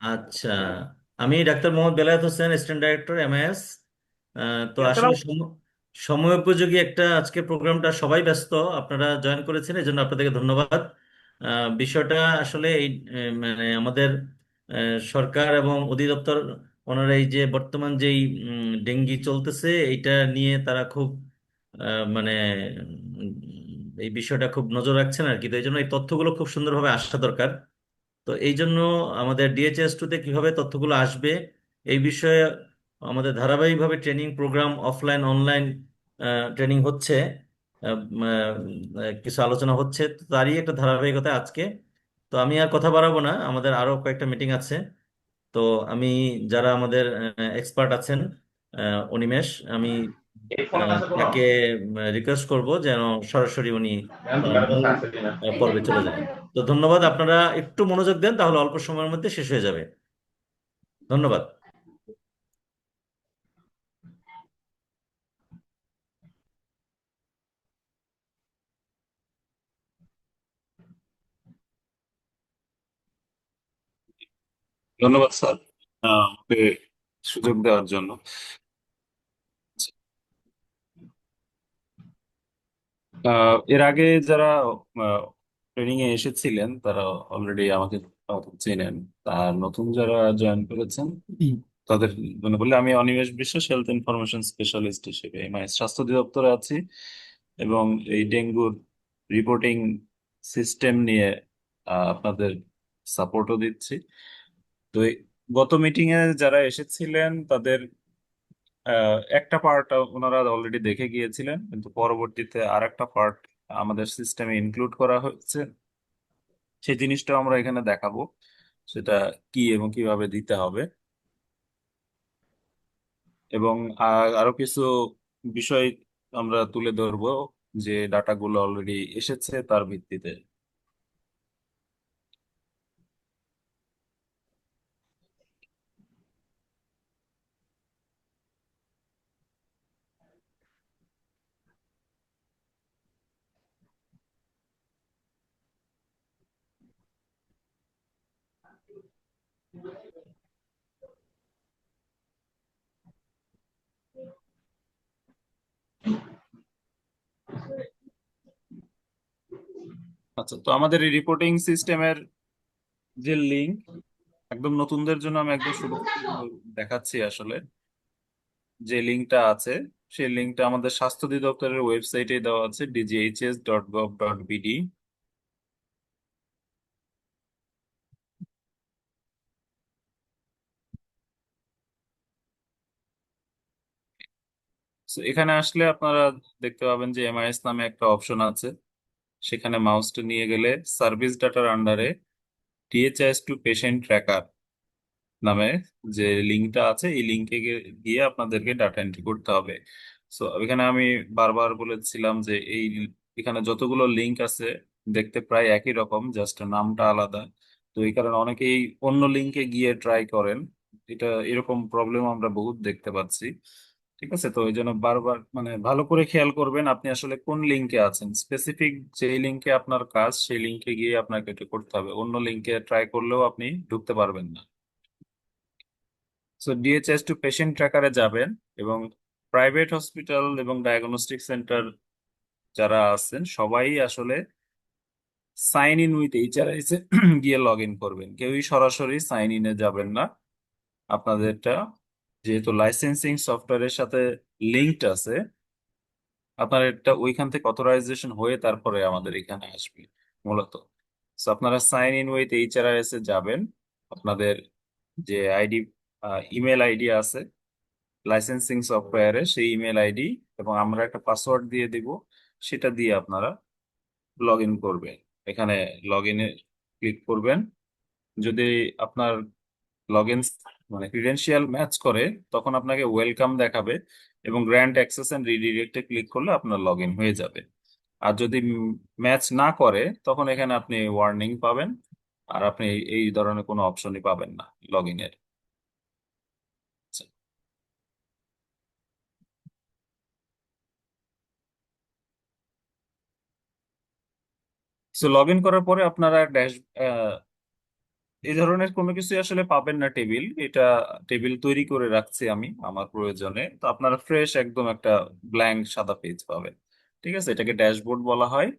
আচ্ছা, আমি doctor Mohammad Belayet Hossain, assistant director MIS. তো আসলে সময় উপযোগী একটা আজকে প্রোগ্রামটা, সবাই ব্যস্ত, আপনারা জয়েন করেছেন এই জন্য আপনাদেরকে ধন্যবাদ। বিষয়টা আসলে এই মানে আমাদের সরকার এবং অধিদপ্তর ওনারা এই যে বর্তমান যেই ডেঙ্গি চলতেছে এইটা নিয়ে তারা খুব মানে এই বিষয়টা খুব নজর রাখছেন আর কি। তো এই জন্য এই তথ্যগুলো খুব সুন্দরভাবে আসা দরকার। তো এই জন্য আমাদের ডিএচএস 2-তে কিভাবে তথ্যগুলো আসবে এই বিষয়ে আমাদের ধারাবাহিকভাবে training programme, offline online training হচ্ছে। কিছু আলোচনা হচ্ছে, তো তারই একটা ধারাবাহিকতা আজকে। তো আমি আর কথা বাড়াবো না, আমাদের আরো কয়েকটা মিটিং আছে। তো আমি যারা আমাদের এক্সপার্ট আছেন, অনিমেষ, আমি তাকে রিকোয়েস্ট করব যেন সরাসরি উনি মূল পর্বে চলে যায়। তো ধন্যবাদ, আপনারা একটু মনোযোগ দেন তাহলে অল্প সময়ের মধ্যে শেষ হয়ে যাবে। ধন্যবাদ। ধন্যবাদ স্যার, আমাকে সুযোগ দেওয়ার জন্য। এর আগে যারা ট্রেনিং এ এসেছিলেন তারা অলরেডি আমাকে চেনেন। আর নতুন যারা জয়েন করেছেন তাদের জন্য বললে, আমি অনিমেষ বিশ্বাস, হেলথ ইনফরমেশন স্পেশালিস্ট হিসেবে এমআইএস স্বাস্থ্য অধিদপ্তরে আছি এবং এই ডেঙ্গুর রিপোর্টিং সিস্টেম নিয়ে আপনাদের সাপোর্টও দিচ্ছি। তো গত মিটিং এ যারা এসেছিলেন তাদের একটা পার্ট ওনারা অলরেডি দেখে গিয়েছিলেন, কিন্তু পরবর্তীতে আর একটা পার্ট আমাদের সিস্টেমে ইনক্লুড করা হয়েছে। সেই জিনিসটাও আমরা এখানে দেখাবো, সেটা কি এবং কিভাবে দিতে হবে। এবং আরো কিছু বিষয় আমরা তুলে ধরবো যে ডাটাগুলো অলরেডি এসেছে তার ভিত্তিতে। আচ্ছা, তো আমাদের এই রিপোর্টিং সিস্টেমের যে লিঙ্ক, একদম নতুনদের জন্য আমি একদম শুরু থেকে দেখাচ্ছি আসলে। যে লিঙ্কটা আছে সেই লিঙ্কটা আমাদের স্বাস্থ্য অধিদপ্তরের ওয়েবসাইটে দেওয়া আছে, dghs.gov.bd। So, এখানে আসলে আপনারা দেখতে পাবেন যে এমআইএস নামে একটা অপশন আছে। সেখানে মাউসটা নিয়ে গেলে সার্ভিস ডাটার আন্ডারে ডিএচআইএস টু পেশেন্ট ট্র্যাকার নামে যে লিঙ্কটা আছে, এই লিঙ্কে গিয়ে আপনাদেরকে ডাটা এন্ট্রি করতে হবে। সো এখানে আমি বারবার বলেছিলাম যে এখানে যতগুলো লিঙ্ক আছে দেখতে প্রায় একই রকম, জাস্ট নামটা আলাদা। তো এই কারণে অনেকেই অন্য লিঙ্কে গিয়ে ট্রাই করেন। এটা এরকম প্রবলেম আমরা বহুত দেখতে পাচ্ছি। ঠিক আছে, তো এই জন্য বারবার মানে ভালো করে খেয়াল করবেন আপনি আসলে কোন লিঙ্কে আছেন। স্পেসিফিক যে লিঙ্কে আপনার কাজ সেই লিঙ্কে গিয়ে আপনাকে এটা করতে হবে, অন্য লিঙ্কে ট্রাই করলেও আপনি ঢুকতে পারবেন না। সো ডিএচএস টু পেশেন্ট ট্র্যাকারে যাবেন এবং প্রাইভেট হসপিটাল এবং ডায়াগনস্টিক সেন্টার যারা আছেন সবাই আসলে সাইন ইন উইথ এইচআরআইস এ গিয়ে লগ ইন করবেন, কেউই সরাসরি সাইন ইনে যাবেন না। আপনাদেরটা যেহেতু লাইসেন্সিং সফটওয়্যারের সাথে লিঙ্কড আছে, আপনার এটা ওইখান থেকে অথরাইজেশন হয়ে তারপরে আমাদের এখানে আসবে মূলত। So, আপনারা সাইন ইন উইথ এইচআরআইএস এ যাবেন। আপনাদের যে আইডি, ইমেল আইডি আছে লাইসেন্সিং সফটওয়্যারে, সেই ইমেল আইডি এবং আমরা একটা পাসওয়ার্ড দিয়ে দিব, সেটা দিয়ে আপনারা লগ ইন করবেন। এখানে লগ ইনে ক্লিক করবেন। যদি আপনার লগ ইন মানে ক্রিডেন্সিয়াল ম্যাচ করে তখন আপনাকে ওয়েলকাম দেখাবে এবং গ্র্যান্ড অ্যাক্সেস এন্ড রিডিরেক্টে ক্লিক করলে আপনার লগ ইন হয়ে যাবে। আর যদি ম্যাচ না করে তখন এখানে আপনি ওয়ার্নিং পাবেন, আর আপনি এই ধরনের কোনো অপশনই পাবেন না লগ ইনের। সো লগ ইন করার পরে আপনারা এই ধরনের কোনো কিছু আসলে পাবেন না টেবিল। এটা টেবিল তৈরি করে রাখছি আমি আমার প্রয়োজনে। তো আপনারা ফ্রেশ একদম একটা ব্ল্যাঙ্ক সাদা পেজ পাবেন। ঠিক আছে, এটাকে ড্যাশবোর্ড বলা হয়।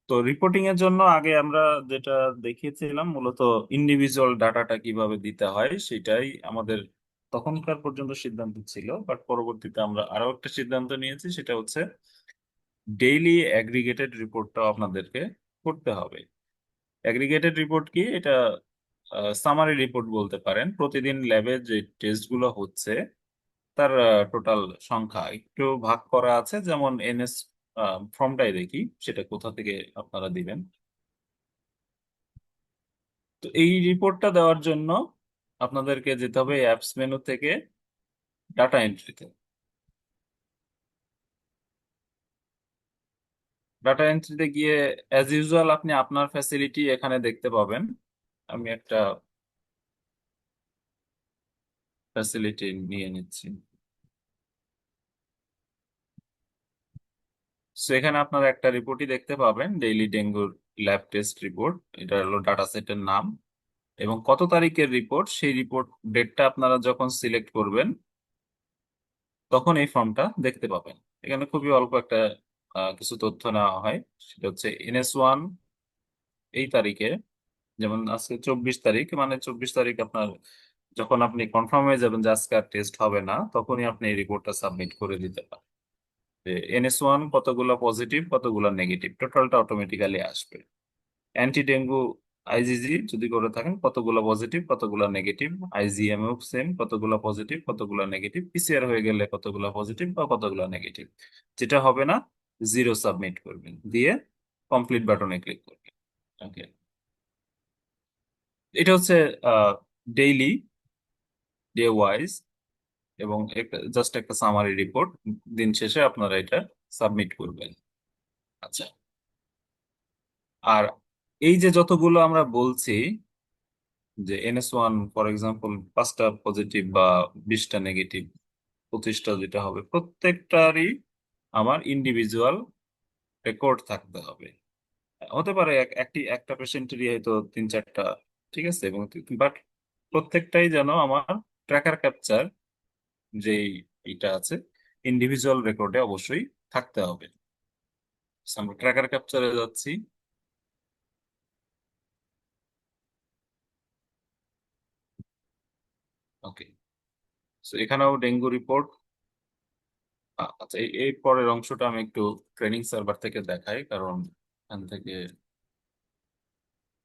তো রিপোর্টিং এর জন্য আগে আমরা যেটা দেখিয়েছিলাম মূলত ইন্ডিভিজুয়াল ডাটাটা কিভাবে দিতে হয় সেটাই আমাদের তখনকার পর্যন্ত সিদ্ধান্ত ছিল। বাট পরবর্তীতে আমরা আরো একটা সিদ্ধান্ত নিয়েছি, সেটা হচ্ছে ডেইলি অ্যাগ্রিগেটেড রিপোর্টটাও আপনাদেরকে করতে হবে। অ্যাগ্রিগেটেড রিপোর্ট কি? এটা সামারি রিপোর্ট বলতে পারেন। প্রতিদিন ল্যাবে যে টেস্টগুলো হচ্ছে তার টোটাল সংখ্যা একটু ভাগ করা আছে। যেমন এনএস ফর্মটাই দেখি সেটা কোথা থেকে আপনারা দিবেন। তো এই রিপোর্টটা দেওয়ার জন্য আপনাদেরকে যেতে হবে অ্যাপস মেনু থেকে ডাটা এন্ট্রিতে। ডাটা এন্ট্রিতে গিয়ে অ্যাজ ইউজুয়াল আপনি আপনার ফ্যাসিলিটি এখানে দেখতে পাবেন। আমি একটা ফ্যাসিলিটি নিয়ে নিচ্ছি। সো এখানে আপনারা একটা রিপোর্টই দেখতে পাবেন, ডেইলি ডেঙ্গুর ল্যাব টেস্ট রিপোর্ট। এটা হলো ডাটা সেটের নাম এবং কত তারিখের রিপোর্ট সেই রিপোর্ট ডেটটা আপনারা যখন সিলেক্ট করবেন তখন এই ফর্মটা দেখতে পাবেন। এখানে খুবই অল্প একটা কিছু তথ্য নেওয়া হয়। সেটা হচ্ছে NS1 এই তারিখে, যেমন আজকে 24 তারিখ, মানে 24 তারিখ আপনার যখন আপনি কনফার্ম হয়ে যাবেন যে আজকে আর টেস্ট হবে না, তখনই আপনি এই রিপোর্টটা সাবমিট করে দিতে পারেন যে NS1 কতগুলো পজিটিভ কতগুলো নেগেটিভ, টোটালটা অটোমেটিক্যালি আসবে। অ্যান্টি ডেঙ্গু IgG যদি করে থাকেন কতগুলো পজিটিভ কতগুলো নেগেটিভ, IgMও সেম কতগুলো পজিটিভ কতগুলো নেগেটিভ, PCR হয়ে গেলে কতগুলো পজিটিভ বা কতগুলো নেগেটিভ। যেটা হবে না, জিরো সাবমিট করবেন, দিয়ে কমপ্লিট বাটনে ক্লিক করবেন। ওকে, এটা হচ্ছে ডেইলি, ডে ওয়াইজ, এবং জাস্ট একটা সামারি রিপোর্ট। দিন শেষে আপনারা এটা সাবমিট করবেন। আচ্ছা, আর এই যে যতগুলো আমরা বলছি যে NS1 ফর এক্সাম্পল 5টা পজিটিভ বা 20টা নেগেটিভ, 25টা যেটা হবে, প্রত্যেকটারই আমার ইন্ডিভিজুয়াল রেকর্ড থাকতে হবে। হতে পারে একটা পেশেন্টেরই হয়তো 3-4টা, ঠিক আছে, এবং বাট প্রত্যেকটাই যেন আমার ট্র্যাকার ক্যাপচার যেই এটা আছে ইন্ডিভিজুয়াল রেকর্ডে অবশ্যই থাকতে হবে। So, আমরা ট্র্যাকার ক্যাপচারে যাচ্ছি। ওকে, সো এখানেও ডেঙ্গু রিপোর্ট। আচ্ছা, এই পরের অংশটা আমি একটু ট্রেনিং সার্ভার থেকে দেখাই, কারণ এখান থেকে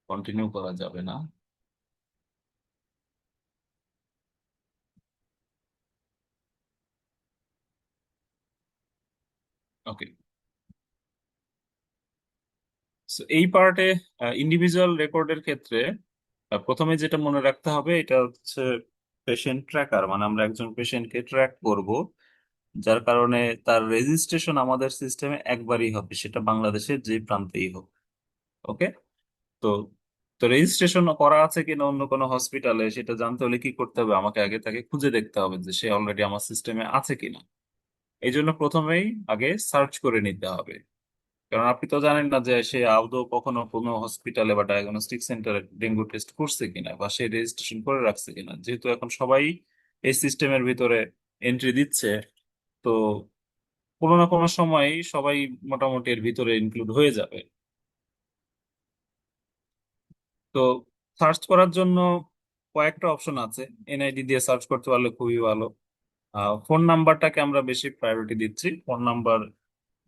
কন্টিনিউ করা যাবে না। ওকে, সো এই পার্টে ইন্ডিভিজুয়াল রেকর্ডের ক্ষেত্রে প্রথমে যেটা মনে রাখতে হবে এটা হচ্ছে পেশেন্ট ট্র্যাকার, মানে আমরা একজন পেশেন্টকে ট্র্যাক করব, যার কারণে তার রেজিস্ট্রেশন আমাদের সিস্টেমে একবারই হবে, সেটা বাংলাদেশের যে প্রান্তেই হোক। ওকে, তো তো রেজিস্ট্রেশন করা আছে কিনা অন্য কোনো হসপিটালে সেটা জানতে হলে কি করতে হবে? আমাকে আগে তাকে খুঁজে দেখতে হবে যে সে অলরেডি আমার সিস্টেমে আছে কিনা। এই জন্য প্রথমেই আগে সার্চ করে নিতে হবে, কারণ আপনি তো জানেন না যে সে আদৌ কখনো কোনো হসপিটালে বা ডায়াগনস্টিক সেন্টারে ডেঙ্গু টেস্ট করছে কিনা বা সে রেজিস্ট্রেশন করে রাখছে কিনা। যেহেতু এখন সবাই এই সিস্টেমের ভিতরে এন্ট্রি দিচ্ছে, তো কোনো না কোনো সময় সবাই মোটামুটি এর ভিতরে ইনক্লুড হয়ে যাবে। তো সার্চ করার জন্য কয়েকটা অপশন আছে। NID দিয়ে সার্চ করতে পারলে খুবই ভালো। ফোন নাম্বারটাকে আমরা বেশি প্রায়োরিটি দিচ্ছি। ফোন নাম্বার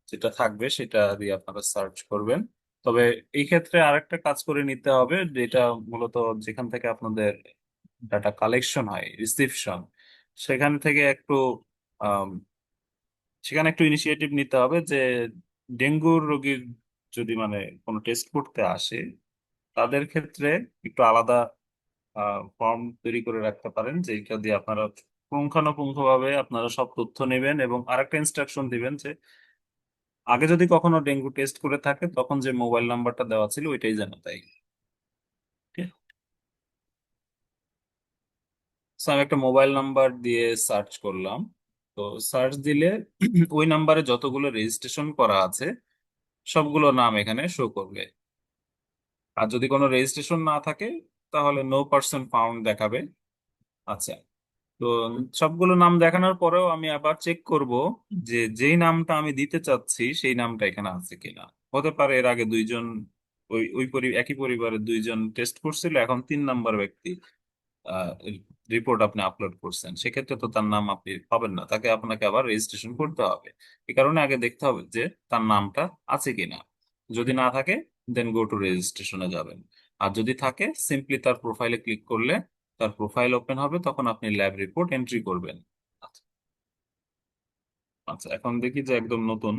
যেটা থাকবে সেটা দিয়ে আপনারা সার্চ করবেন। তবে এই ক্ষেত্রে আরেকটা কাজ করে নিতে হবে, যেটা মূলত যেখান থেকে আপনাদের ডাটা কালেকশন হয়, রিসিপশন, সেখান থেকে একটু আম, সেখানে একটু ইনিশিয়েটিভ নিতে হবে যে ডেঙ্গুর রোগীর যদি মানে কোনো টেস্ট করতে আসে তাদের ক্ষেত্রে একটু আলাদা ফর্ম তৈরি করে রাখতে পারেন, যেটা দিয়ে আপনারা পুঙ্খানুপুঙ্খভাবে আপনারা সব তথ্য নেবেন এবং আরেকটা ইনস্ট্রাকশন দিবেন যে আগে যদি কখনো ডেঙ্গু টেস্ট করে থাকে তখন যে মোবাইল নাম্বারটা দেওয়া ছিল ওইটাই যেন তাই। আমি একটা মোবাইল নাম্বার দিয়ে সার্চ করলাম। তো সার্চ দিলে ওই নাম্বারে যতগুলো রেজিস্ট্রেশন করা আছে সবগুলো নাম এখানে শো করবে। আর যদি কোনো রেজিস্ট্রেশন না থাকে তাহলে নো পার্সন ফাউন্ড দেখাবে। আচ্ছা, তো সবগুলো নাম দেখানোর পরেও আমি আবার চেক করব যে যেই নামটা আমি দিতে চাচ্ছি সেই নামটা এখানে আছে কিনা। হতে পারে এর আগে দুইজন ওই ওই একই পরিবারের দুইজন টেস্ট করছিল, এখন 3 নাম্বার ব্যক্তি রিপোর্ট আপনি আপলোড করছেন, সেক্ষেত্রে তো তার নাম আপনি পাবেন না, তাকে আপনাকে আবার রেজিস্ট্রেশন করতে হবে। এই কারণে আগে দেখতে হবে যে তার নামটা আছে কিনা। যদি না থাকে দেন গো টু রেজিস্ট্রেশনে যাবেন। আর যদি থাকে সিম্পলি তার প্রোফাইলে ক্লিক করলে তার প্রোফাইল ওপেন হবে, তখন আপনি ল্যাব রিপোর্ট এন্ট্রি করবেন। আচ্ছা, আচ্ছা, এখন দেখি যে একদম নতুন।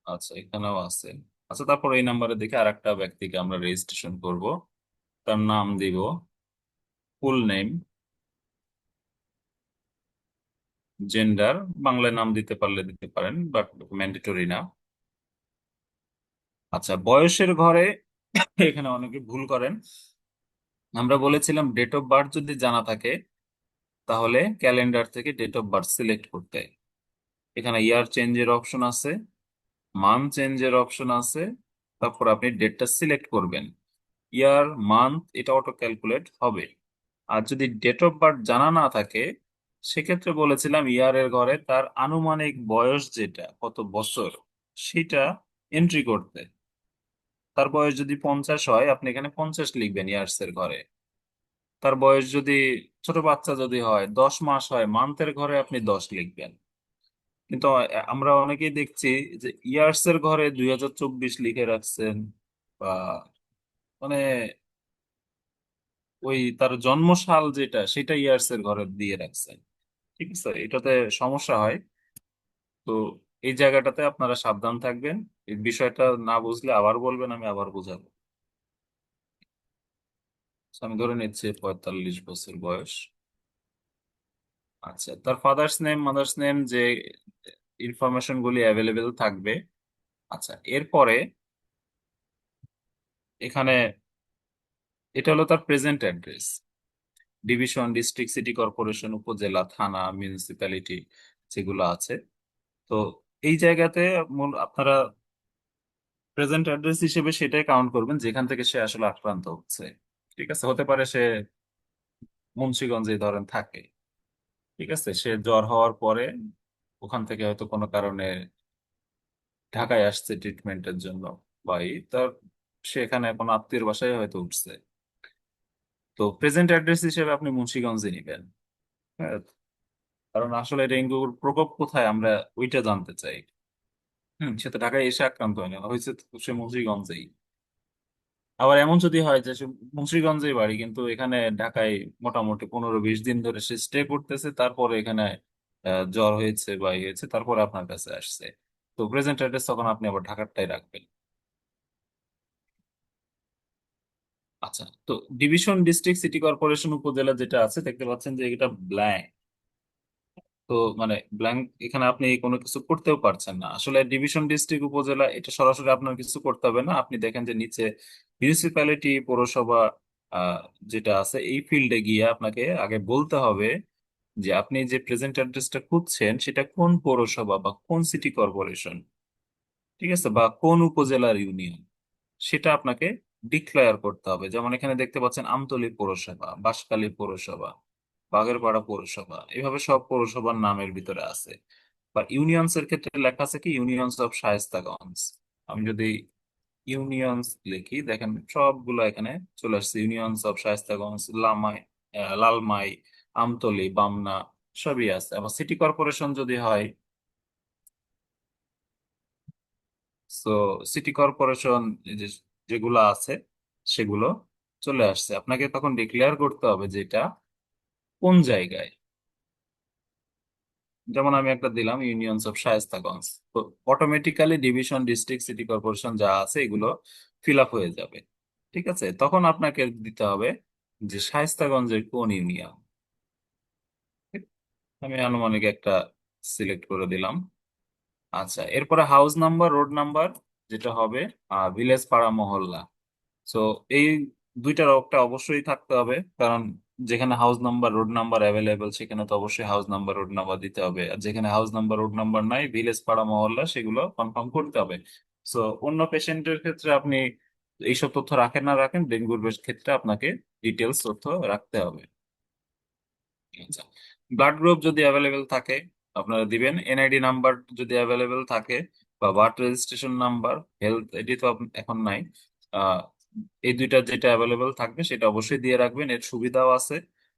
আচ্ছা, এখানেও আছে। আচ্ছা, তারপর এই নাম্বারে দেখে আর একটা ব্যক্তিকে আমরা রেজিস্ট্রেশন করব। তার নাম দিব, ফুল নেম, জেন্ডার, বাংলায় নাম দিতে পারলে দিতে পারেন, বাট ম্যান্ডেটরি না। আচ্ছা, বয়সের ঘরে এখানে অনেকে ভুল করেন। আমরা বলেছিলাম ডেট অফ বার্থ যদি জানা থাকে তাহলে ক্যালেন্ডার থেকে ডেট অফ বার্থ সিলেক্ট করতে। এখানে ইয়ার চেঞ্জের অপশন আছে, মান্থ চেঞ্জের অপশন আছে, তারপর আপনি ডেটটা সিলেক্ট করবেন। ইয়ার, মান্থ এটা অটো ক্যালকুলেট হবে। আর যদি ডেট অফ বার্থ জানা না থাকে সেক্ষেত্রে বলেছিলাম ইয়ারের ঘরে তার আনুমানিক বয়স যেটা কত বছর সেটা এন্ট্রি করতে। তার বয়স যদি 50 হয় আপনি এখানে 50 লিখবেন ইয়ার্স এর ঘরে। তার বয়স যদি ছোট বাচ্চা যদি হয় 10 মাস হয় মান্থের ঘরে আপনি 10 লিখবেন। কিন্তু আমরা অনেকেই দেখছি যে ইয়ার্স এর ঘরে 2024 লিখে রাখছেন, বা মানে ওই তার জন্মসাল যেটা সেটা ইয়ার্স এর ঘরে দিয়ে রাখছেন। ঠিক আছে, এটাতে সমস্যা হয়। তো এই জায়গাটাতে আপনারা সাবধান থাকবেন। এই বিষয়টা না বুঝলে আবার বলবেন, আমি আবার বোঝাবো। So, আমি ধরে নিচ্ছি 45 বছর বয়স। আচ্ছা, তার ফাদার্স নেম, মাদার্স নেম, যে ইনফরমেশন গুলি অ্যাভেলেবেল থাকবে। আচ্ছা, এরপরে এখানে এটা হলো তার present address, division, district, city corporation, উপজেলা, থানা, মিউনিসিপ্যালিটি যেগুলো আছে। তো এই জায়গাতে আপনারা প্রেজেন্ট অ্যাড্রেস হিসেবে সেটাই কাউন্ট করবেন যেখান থেকে সে আসলে আক্রান্ত হচ্ছে। ঠিক আছে, হতে পারে সে মুন্সিগঞ্জে ধরেন থাকে। ঠিক আছে, সে জ্বর হওয়ার পরে ওখান থেকে হয়তো কোনো কারণে ঢাকায় আসছে ট্রিটমেন্টের জন্য, বা তার সে এখানে কোনো আত্মীয়ের বাসায় হয়তো উঠছে। তো প্রেজেন্ট অ্যাড্রেস হিসেবে আপনি মুন্সিগঞ্জে নিবেন। হ্যাঁ, কারণ আসলে ডেঙ্গুর প্রকোপ কোথায় আমরা ওইটা জানতে চাই। সে তো ঢাকায় এসে আক্রান্ত হয় না, হয়েছে তো সে মুন্সিগঞ্জেই। আবার এমন যদি হয় যে সে মুন্সিগঞ্জেই বাড়ি কিন্তু এখানে ঢাকায় মোটামুটি 15-20 দিন ধরে সে স্টে করতেছে, তারপরে এখানে জ্বর হয়েছে বা ইয়ে হয়েছে, তারপরে আপনার কাছে আসছে, তো প্রেজেন্ট অ্যাড্রেস তখন আপনি আবার ঢাকারটাই রাখবেন। আচ্ছা, তো ডিভিশন, ডিস্ট্রিক্ট, সিটি কর্পোরেশন, উপজেলা যেটা আছে দেখতে পাচ্ছেন যে এটা ব্ল্যাঙ্ক। তো মানে ব্ল্যাঙ্ক, এখানে আপনি কোনো কিছু করতেও পারছেন না আসলে। ডিভিশন, ডিস্ট্রিক্ট, উপজেলা এটা সরাসরি আপনার কিছু করতে হবে না। আপনি দেখেন যে নিচে মিউনিসিপ্যালিটি, পৌরসভা আহ, যেটা আছে এই ফিল্ডে গিয়ে আপনাকে আগে বলতে হবে যে আপনি যে প্রেজেন্ট অ্যাড্রেসটা খুঁজছেন সেটা কোন পৌরসভা বা কোন সিটি কর্পোরেশন, ঠিক আছে, বা কোন উপজেলার ইউনিয়ন, সেটা আপনাকে ডিক্লেয়ার করতে হবে। যেমন এখানে দেখতে পাচ্ছেন আমতলী পৌরসভা, বাঁশখালী পৌরসভা, বাগেরপাড়া পৌরসভা, এভাবে সব পৌরসভার নামের ভিতরে আছে। বা ইউনিয়নস এর ক্ষেত্রে লেখা আছে কি ইউনিয়নস অফ শায়েস্তাগঞ্জ। আমি যদি ইউনিয়নস লিখি দেখেন সবগুলো এখানে চলে আসছে, ইউনিয়নস অফ শায়েস্তাগঞ্জ, লালমাই, আমতলী, বামনা, সবই আছে। আবার সিটি কর্পোরেশন যদি হয়, সো সিটি কর্পোরেশন যেগুলো আছে সেগুলো চলে আসছে। আপনাকে তখন ডিক্লেয়ার করতে হবে যে এটা কোন জায়গায়। যেমন আমি একটা দিলাম ইউনিয়নস অফ শায়েস্তাগঞ্জ, তো automatically division, district, city corporation যা আছে এগুলো ফিল আপ হয়ে যাবে। ঠিক আছে, তখন আপনাকে দিতে হবে যে শায়েস্তাগঞ্জের কোন ইউনিয়ন। আমি আনুমানিক একটা সিলেক্ট করে দিলাম। আচ্ছা, এরপরে হাউস নাম্বার, রোড নাম্বার যেটা হবে, ভিলেজ, পাড়া, মহল্লা। সো এই দুইটার একটা অবশ্যই থাকতে হবে, কারণ যেখানে house number road number available সেখানে তো অবশ্যই হাউস নাম্বার রোড নাম্বার দিতে হবে, আর যেখানে হাউস নাম্বার রোড নাম্বার নাই, ভিলেজ পাড়া মহল্লা, সেগুলো কনফার্ম করতে হবে। সো অন্য পেশেন্টের ক্ষেত্রে আপনি এইসব তথ্য রাখেন না রাখেন, ডেঙ্গুর ক্ষেত্রে আপনাকে ডিটেলস তথ্য রাখতে হবে। আচ্ছা, ব্লাড গ্রুপ যদি অ্যাভেলেবেল থাকে আপনারা দিবেন, এনআইডি নাম্বার যদি অ্যাভেলেবেল থাকে, বা বার্থ রেজিস্ট্রেশন নাম্বার, হেলথ এটি তো এখন নাই। আহ, এই দুইটা যেটা অ্যাভেলেবেল থাকবে সেটা অবশ্যই দিয়ে রাখবেন, এর সুবিধাও আছে।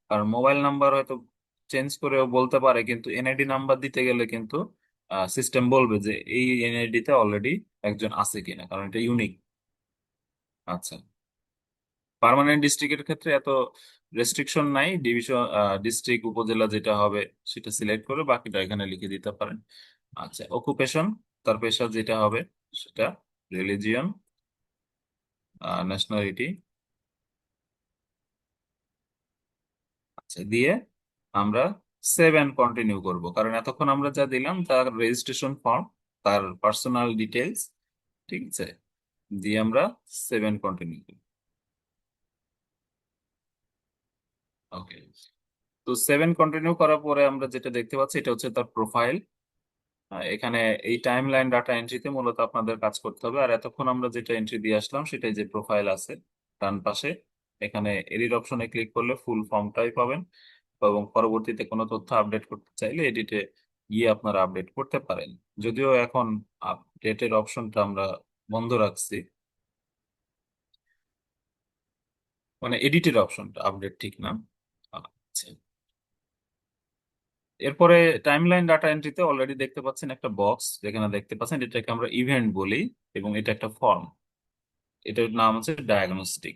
কারণ মোবাইল নাম্বার হয়তো চেঞ্জ করেও বলতে পারে, কিন্তু এনআইডি নাম্বার দিতে গেলে কিন্তু সিস্টেম বলবে যে এই এনআইডি তে অলরেডি একজন আছে কিনা, কারণ এটা ইউনিক। আচ্ছা, পার্মানেন্ট ডিস্ট্রিক্টের ক্ষেত্রে এত রেস্ট্রিকশন নাই, ডিভিশন ডিস্ট্রিক্ট উপজেলা যেটা হবে সেটা সিলেক্ট করে বাকিটা এখানে লিখে দিতে পারেন। আচ্ছা, অকুপেশন, তার পেশা যেটা হবে সেটা, রিলিজিয়ন, ন্যাশনালিটি, আচ্ছা দিয়ে আমরা সেভ অ্যান্ড কন্টিনিউ করব, কারণ এতক্ষণ আমরা যা দিলাম তার রেজিস্ট্রেশন ফর্ম, তার পার্সোনাল ডিটেলস, ঠিক আছে, দিয়ে আমরা সেভ অ্যান্ড কন্টিনিউ করব। ওকে, তো সেভেন কন্টিনিউ করার পরে আমরা যেটা দেখতে পাচ্ছি এটা হচ্ছে তার প্রোফাইল। এখানে এই টাইম লাইন ডাটা এন্ট্রিতে মূলত আপনাদের কাজ করতে হবে, আর এতক্ষণ আমরা যেটা এন্ট্রি দিয়ে আসলাম সেটাই যে প্রোফাইল আছে ডান পাশে, এখানে এডিট অপশনে ক্লিক করলে ফুল ফর্মটাই পাবেন, এবং পরবর্তীতে কোনো তথ্য আপডেট করতে চাইলে এডিটে গিয়ে আপনারা আপডেট করতে পারেন। যদিও এখন আপডেটের অপশনটা আমরা বন্ধ রাখছি, মানে এডিটের অপশনটা, আপডেট ঠিক না। আচ্ছা, এরপরে টাইমলাইন ডাটা এন্ট্রিতে অলরেডি দেখতে পাচ্ছেন একটা বক্স, যেখানে দেখতে পাচ্ছেন এটাকে আমরা ইভেন্ট বলি, এবং এটা একটা ফর্ম, এটার নাম হচ্ছে ডায়াগনস্টিক।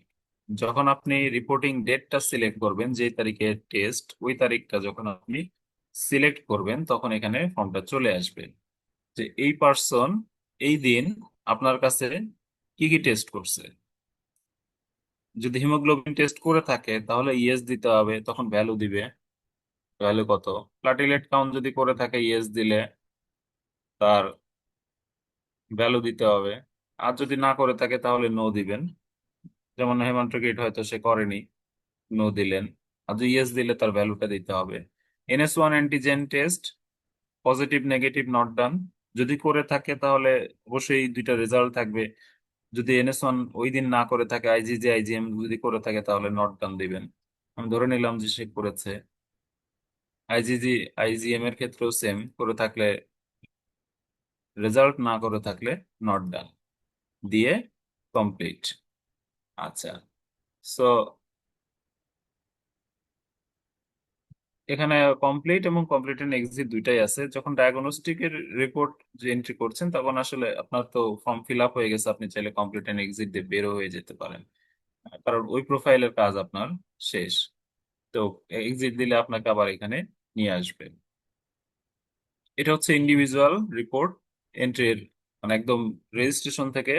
যখন আপনি রিপোর্টিং ডেটটা সিলেক্ট করবেন, যে তারিখে টেস্ট, ওই তারিখটা যখন আপনি সিলেক্ট করবেন তখন এখানে ফর্মটা চলে আসবে, যে এই পার্সন এই দিন আপনার কাছে কি কি টেস্ট করছে। যদি হিমোগ্লোবিন টেস্ট করে থাকে তাহলে ইয়েস দিতে হবে, তখন ভ্যালু দিবে, ভ্যালু কত। প্লাটিলেট কাউন্ট যদি করে থাকে ইয়েস দিলে তার ভ্যালু দিতে হবে, আর যদি না করে থাকে তাহলে নো দিবেন। যেমন হেমান্টোক্রিট হয়তো সে করেনি, নো দিলেন। আর যদি ইয়েস দিলে তার ভ্যালুটা দিতে হবে। NS1 antigen test, positive negative not done, যদি করে থাকে তাহলে অবশ্যই দুইটা রেজাল্ট থাকবে। যদি NS1 ওই দিন না করে থাকে, IgG IgM যদি করে থাকে তাহলে নট ডান দিবেন। আমি ধরে নিলাম যে সে করেছে। IgG IgM এর ক্ষেত্রেও সেম, করে থাকলে রেজাল্ট, না করে থাকলে নট ডান দিয়ে কমপ্লিট। আচ্ছা, সো এখানে কমপ্লিট এবং কমপ্লিট এন্ড এক্সিট দুইটাই আছে। যখন ডায়াগনস্টিকের রিপোর্ট যে এন্ট্রি করছেন তখন আসলে আপনার তো ফর্ম ফিল আপ হয়ে গেছে, আপনি চাইলে কমপ্লিট এন্ড এক্সিট দিয়ে বেরো হয়ে যেতে পারেন, কারণ ওই প্রোফাইলের কাজ আপনার শেষ। তো এক্সিট দিলে আপনাকে আবার এখানে নিয়ে আসবে। এটা হচ্ছে ইন্ডিভিজুয়াল রিপোর্ট এন্ট্রির, মানে একদম রেজিস্ট্রেশন থেকে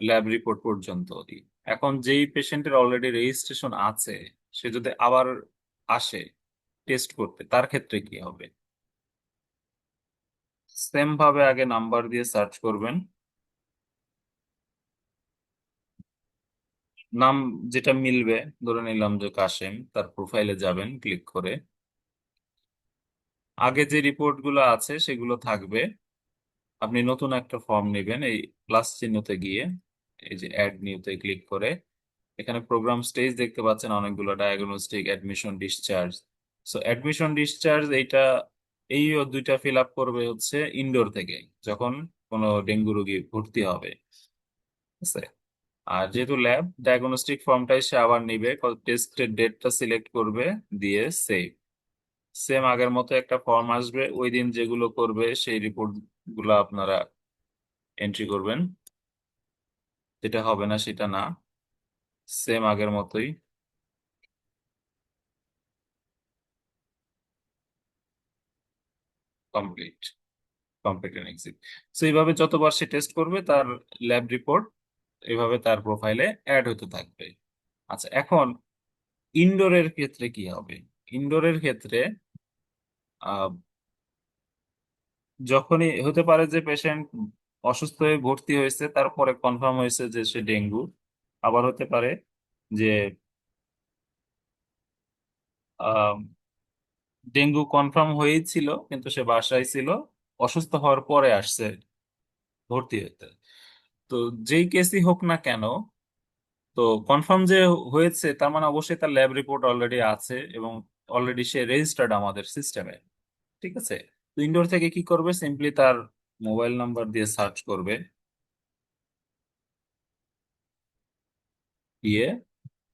ল্যাব রিপোর্ট পর্যন্ত। এখন যেই পেশেন্টের অলরেডি রেজিস্ট্রেশন আছে, সে যদি আবার আসে টেস্ট করতে, তার ক্ষেত্রে কি হবে? সেম ভাবে আগে নাম্বার দিয়ে সার্চ করবেন, নাম যেটা মিলবে, ধরে নিলাম যে কাশেম, তার প্রোফাইলে যাবেন ক্লিক করে, আগে যে রিপোর্ট গুলো আছে সেগুলো থাকবে। আপনি নতুন একটা ফর্ম নেবেন, এই প্লাস চিহ্নতে গিয়ে এই যে অ্যাড নিউতে ক্লিক করে এখানে প্রোগ্রাম স্টেজ দেখতে পাচ্ছেন অনেকগুলো, diagnostic, admission, discharge. So admission discharge এইটা, এই দুইটা ফিল আপ করবে হচ্ছে ইনডোর থেকে, যখন কোনো ডেঙ্গু রোগী ভর্তি হবে, ঠিক আছে? আর যেহেতু ল্যাব, ডায়াগনস্টিক ফর্মটাই সে আবার নিবে, টেস্টের ডেটটা সিলেক্ট করবে, দিয়ে সেভ। সেম আগের মতো একটা ফর্ম আসবে, ওই দিন যেগুলো করবে সেই রিপোর্ট গুলো আপনারা এন্ট্রি করবেন, যেটা হবে না সেটা না, সেম আগের মতোই complete, complete and exit. So এইভাবে যতবার সে টেস্ট করবে তার ল্যাব রিপোর্ট এইভাবে তার প্রোফাইলে অ্যাড হতে থাকবে। আচ্ছা, এখন ইনডোরের ক্ষেত্রে কি হবে? ইনডোরের ক্ষেত্রে যখনই হতে পারে যে পেশেন্ট অসুস্থ হয়ে ভর্তি হয়েছে, তারপরে কনফার্ম হয়েছে যে সে ডেঙ্গু, আবার হতে পারে যে ডেঙ্গু কনফার্ম হয়েই ছিল, কিন্তু সে বাসায় ছিল, অসুস্থ হওয়ার পরে আসছে ভর্তি হতে। তো যেই কেসই হোক না কেন, তো কনফার্ম যে হয়েছে তার মানে অবশ্যই তার ল্যাব রিপোর্ট অলরেডি আছে এবং অলরেডি সে রেজিস্টার্ড আমাদের সিস্টেমে। ঠিক আছে। তো ইনডোর থেকে কি করবে, সিম্পলি তার মোবাইল নাম্বার দিয়ে সার্চ করবে, গিয়ে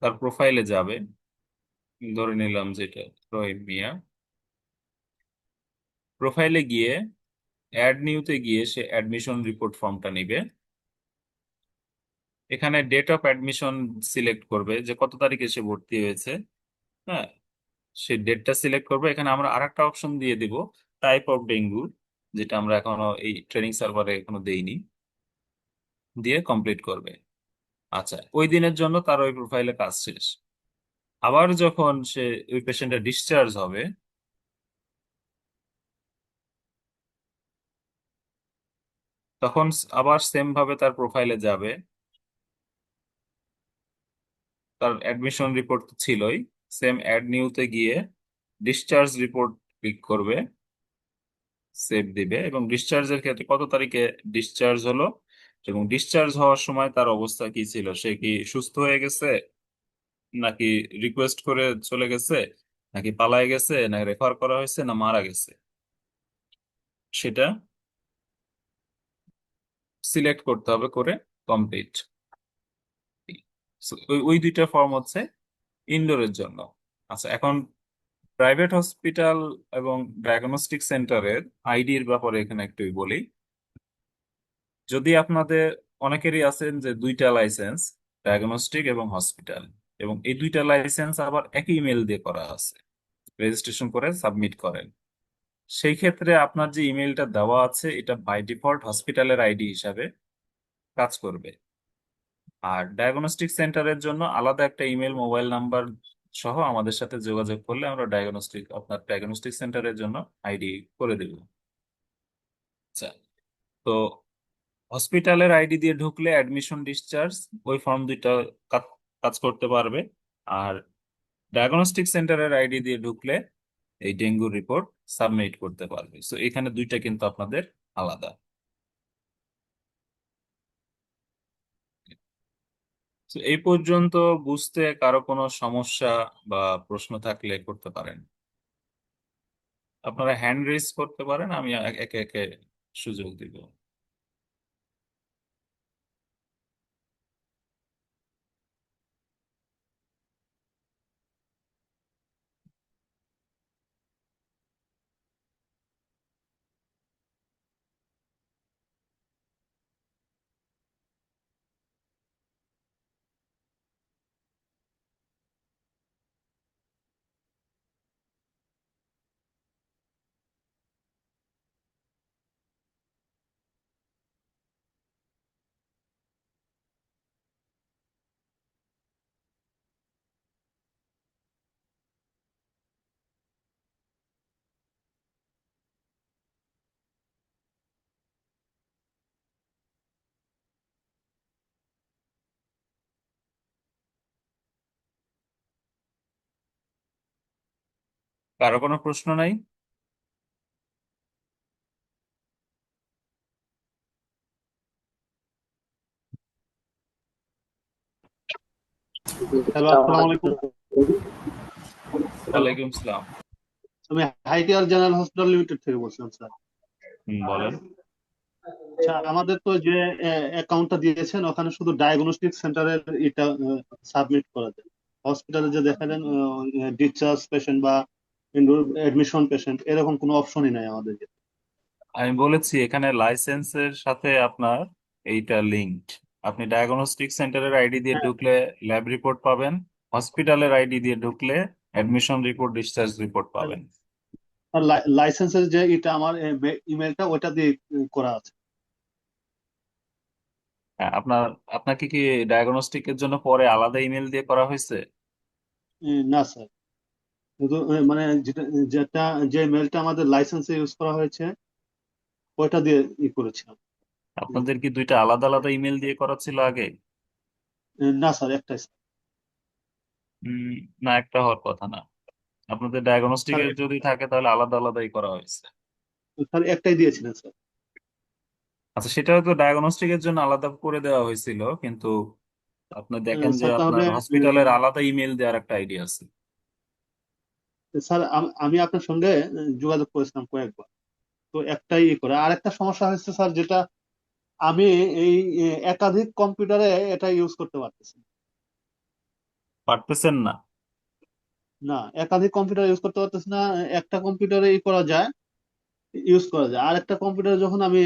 তার প্রোফাইলে যাবে। ধরে নিলাম যেটা রহিম মিয়া, প্রোফাইলে গিয়ে অ্যাড নিউতে গিয়ে সে অ্যাডমিশন রিপোর্ট ফর্মটা নিবে। এখানে ডেট অফ অ্যাডমিশন সিলেক্ট করবে, যে কত তারিখে সে ভর্তি হয়েছে। হ্যাঁ, সে ডেটটা সিলেক্ট করবে। এখানে আমরা আরেকটা অপশন দিয়ে দিব, টাইপ অফ ডেঙ্গু, যেটা আমরা এখনো এই ট্রেনিং সার্ভারে এখনো দেইনি, দিয়ে কমপ্লিট করবে। আচ্ছা, ওই দিনের জন্য তার ওই প্রোফাইলে কাজ শেষ। আবার যখন সে ওই পেশেন্টের ডিসচার্জ হবে, তখন আবার সেম ভাবে তার প্রোফাইলে যাবে, তার অ্যাডমিশন রিপোর্ট তো ছিলই, সেম অ্যাড নিউতে গিয়ে ডিসচার্জ রিপোর্ট ক্লিক করবে, সেভ দিবে, এবং ডিসচার্জের ক্ষেত্রে কত তারিখে ডিসচার্জ হলো এবং ডিসচার্জ হওয়ার সময় তার অবস্থা কি ছিল, সে কি সুস্থ হয়ে গেছে, নাকি রিকোয়েস্ট করে চলে গেছে, নাকি পালায় গেছে, না রেফার করা হয়েছে, না মারা গেছে, সেটা সিলেক্ট করতে হবে, করে কমপ্লিট। ওই ওই দুইটা ফর্ম হচ্ছে ইনডোরের জন্য। আচ্ছা, এখন প্রাইভেট হসপিটাল এবং ডায়াগনস্টিক সেন্টারের আইডির ব্যাপারে এখানে একটু বলি। যদি আপনাদের অনেকেরই আছেন যে দুইটা লাইসেন্স, ডায়াগনস্টিক এবং হসপিটাল, এবং এই দুইটা লাইসেন্স আবার একই ইমেল দিয়ে করা আছে, রেজিস্ট্রেশন করে সাবমিট করেন, সেই ক্ষেত্রে আপনার যে ইমেলটা দেওয়া আছে এটা বাই ডিফল্ট হসপিটালের আইডি হিসাবে কাজ করবে। আর ডায়াগনস্টিক সেন্টারের জন্য আলাদা একটা ইমেল, মোবাইল নাম্বার সহ আমাদের সাথে যোগাযোগ করলে আমরা আপনার ডায়াগনস্টিক সেন্টারের জন্য আইডি করে দেব। আচ্ছা, তো হসপিটালের আইডি দিয়ে ঢুকলে অ্যাডমিশন ডিসচার্জ ওই ফর্ম দুইটা কাজ কাজ করতে পারবে। আর ডায়াগনস্টিক সেন্টারের আইডি দিয়ে ঢুকলে এই ডেঙ্গু রিপোর্ট সাবমিট করতে পারবে। সো এখানে দুইটা কিন্তু আপনাদের আলাদা। তো এই পর্যন্ত বুঝতে কারো কোনো সমস্যা বা প্রশ্ন থাকলে করতে পারেন। আপনারা হ্যান্ড রেজ করতে পারেন, আমি একে একে সুযোগ দিব। কারো কোনো প্রশ্ন নাই? হ্যালো, আসসালামু আলাইকুম। ওয়ালাইকুম আসসালাম। আমি হাইটিয়ার জেনারেল হসপিটাল লিমিটেড থেকে বলছিলাম, স্যার। বলেন। আচ্ছা, আমাদের তো যে অ্যাকাউন্টটা দিয়েছেন ওখানে শুধু ডায়াগনস্টিক সেন্টারের এটা সাবমিট করা যায়। হসপিটালে যে দেখালেন ডিসচার্জ পেশেন্ট বা এডমিশন পেশেন্ট, এরকম কোনো অপশনই নাই আমাদের। আমি বলেছি এখানে লাইসেন্সের সাথে আপনার এইটা লিঙ্কড। আপনি ডায়াগনস্টিক সেন্টারের আইডি দিয়ে হ্যাঁ, ঢুকলে ল্যাব রিপোর্ট পাবেন, হসপিটালের আইডি দিয়ে ঢুকলে অ্যাডমিশন রিপোর্ট, ডিসচার্জ রিপোর্ট পাবেন। আর লাইসেন্সের যে এটা আমার ইমেলটা ওটা দিয়ে করা আছে। হ্যাঁ, আপনাকে কি ডায়াগনস্টিকের জন্য পরে আলাদা ইমেল দিয়ে করা হয়েছে? না স্যার, শুধু মানে যেটা যেটা যে মেলটা আমাদের লাইসেন্সে ইউজ করা হয়েছে ওইটা দিয়ে করেছিলাম। আপনাদের কি দুইটা আলাদা আলাদা ইমেল দিয়ে করা ছিল আগে? না স্যার, একটাই স্যার। উম, না, একটা হওয়ার কথা না। আপনাদের স্যার ডায়াগনস্টিকের যদি থাকে তাহলে আলাদা আলাদাই করা হয়েছে। স্যার একটাই দিয়েছিলেন স্যার। আচ্ছা, সেটাও তো ডায়াগনস্টিকের জন্য আলাদা করে দেওয়া হয়েছিল, কিন্তু আপনি দেখেন যে স্যার তাহলে আপনার হসপিটালের আলাদা ইমেল দেওয়ার একটা আইডিয়া আছে। স্যার আমি আপনার সঙ্গে যোগাযোগ করেছিলাম কয়েকবার, তো একটাই করে। আর একটা সমস্যা হচ্ছে স্যার, যেটা আমি এই একাধিক কম্পিউটারে এটা ইউজ করতে পারতেছি না। পারতেছেন না? না, একাধিক কম্পিউটার ইউজ করতে পারতেছি না। একটা কম্পিউটারে ইউজ করা যায়, আর একটা কম্পিউটারে যখন আমি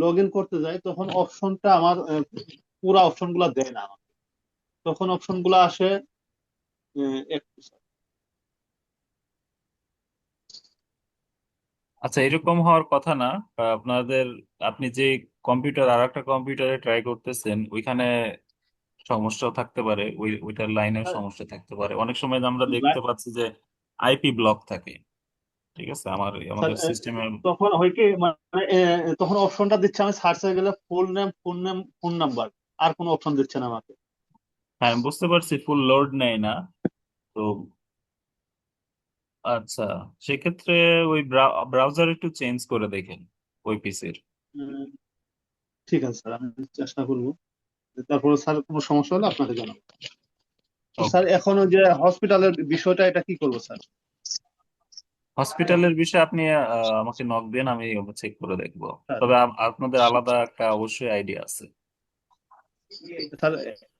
লগ ইন করতে যাই তখন অপশনটা আমার পুরো অপশন গুলা দেয় না আমাকে। তখন অপশন গুলা আসে একটু স্যার। আচ্ছা, এরকম হওয়ার কথা না। আপনাদের, আপনি যে কম্পিউটার আর একটা কম্পিউটারে ট্রাই করতেছেন ওইখানে সমস্যাও থাকতে পারে, ওইটার লাইনের সমস্যা থাকতে পারে। অনেক সময় আমরা দেখতে পাচ্ছি যে আইপি ব্লক থাকে। ঠিক আছে, স্যার আমাদের সিস্টেমে। তখন হয় কি, মানে তখন অপশনটা দিচ্ছে, আমি সার্চে গেলে ফুল নেম ফোন নাম্বার, আর কোনো অপশন দিচ্ছে না আমাকে। হ্যাঁ, আমি বুঝতে পারছি, ফুল লোড নেয় না। তো আচ্ছা, সেক্ষেত্রে ওই ব্রাউজার একটু চেঞ্জ করে দেখেন ওই পিসির। উম, ঠিক আছে স্যার, আমি চেষ্টা করবো। তারপরে স্যার কোনো সমস্যা হলে আপনাকে জানাবো। তো স্যার ওকে। এখন ওই যে হসপিটালের বিষয়টা, এটা কি করবো স্যার? হসপিটালের বিষয়ে আপনি আমাকে নক দেন, আমি চেক করে দেখবো। স্যার তবে আপনাদের আলাদা একটা অবশ্যই আইডিয়া আছে। স্যার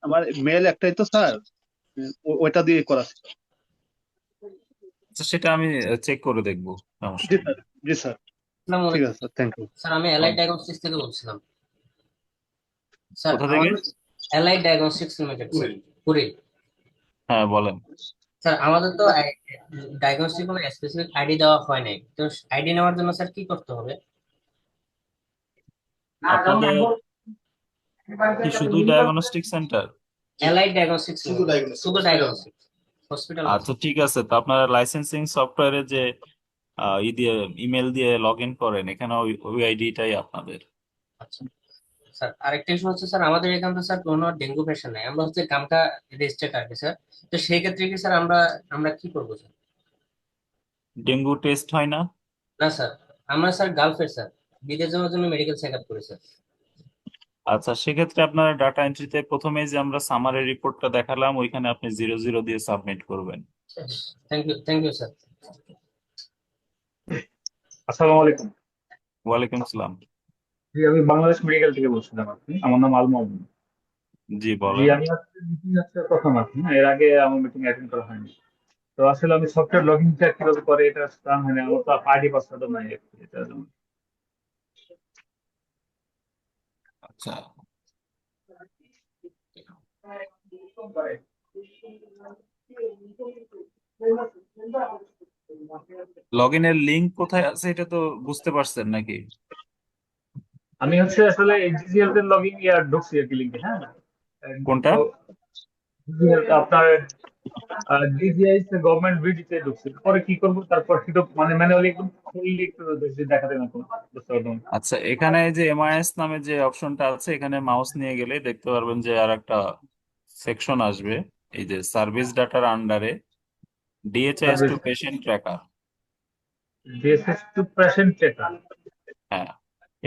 আমার মেল একটাই তো স্যার, ওইটা দিয়ে করা ছিল। আচ্ছা, সেটা আমি চেক করে দেখবো, সমস্যা জি নেই। স্যার। জি স্যার। আসসালামু ঠিক আলাইকুম। আছে স্যার, থ্যাংক ইউ। স্যার আমি এলাইট ডায়াগনস্টিক্স থেকে বলছিলাম। স্যার কোথা থেকে? আমাদের elite diagnostics limited sir, Puri. হ্যাঁ, বলেন। স্যার আমাদের তো ডায়াগনস্টিক কোনো স্পেসিফিক আইডি দেওয়া হয় নাই, তো আইডি নেওয়ার জন্য স্যার কি করতে হবে? আপনাদের কি শুধুই ডায়াগনস্টিক সেন্টার? এলাইট ডায়াগনস্টিক্স, শুধু ডায়াগনস্টিক্স, হসপিটাল না আচ্ছা, স্যার। ঠিক আছে। তো আপনারা লাইসেন্সিং সফটওয়্যারে যে ই দিয়ে ইমেল দিয়ে লগ ইন করেন, এখানে ওই ওই আইডিটাই আপনাদের। আচ্ছা স্যার, আরেকটা ইস্যু হচ্ছে স্যার, আমাদের এখানে তো স্যার কোনো ডেঙ্গু পেশেন্ট নাই, আমরা হচ্ছে গামকা রেজিস্টার্ড আর কি স্যার। তো সেই ক্ষেত্রে কি স্যার আমরা আমরা কি করবো স্যার? ডেঙ্গু টেস্ট হয় না? না স্যার, আমরা স্যার গালফের স্যার, বিদেশ যাওয়ার জন্য মেডিকেল চেক আপ করি স্যার। আচ্ছা, সেক্ষেত্রে আপনার ডাটা এন্ট্রিতে প্রথমে যে আমরা সামারি রিপোর্টটা দেখালাম ওইখানে আপনি 00 দিয়ে সাবমিট করবেন। Thank you sir. আসসালামু আলাইকুম। ওয়ালাইকুম আসসালাম। জি, আমি বাংলাদেশ মেডিকেল থেকে বলছিলাম আর কি। আমার নাম আল মামুন। জি, জি, বলেন। আমি আজকে মিটিং আছে প্রথম আর কি। এর আগে আমার মিটিং অ্যাটেন্ড করা হয়নি। তো আসলে আমি সফটওয়্যার লগ ইনটা কিভাবে করে এটা জানা হয়নি। আমার তো আইডি পাসওয়ার্ড নাই আর কি, এটা জন্য। আচ্ছা, লগ ইনের লিঙ্ক কোথায় আছে এটা তো বুঝতে পারছেন নাকি? আমি হচ্ছে আসলে ডিজিএল এর লগ ইন ইয়ার ঢুকছি আর কি লিঙ্কে, হ্যাঁ। কোনটা? তো আপনার ডিজিআই গভর্নমেন্ট বিডিতে ঢুকছি। পরে কি করবো, তারপর সেটা মানে ম্যানুয়ালি একদম খুললে একটু বেশি দেখাতে না কোনো, বুঝতে পারলাম না। আচ্ছা, এখানে এই যে এমআইএস নামে যে অপশনটা আছে, এখানে মাউস নিয়ে গেলে দেখতে পারবেন যে আর একটা সেকশন আসবে। এই যে সার্ভিস ডাটার আন্ডারে DHIS to service patient tracker. DSS to patient checker. হ্যাঁ,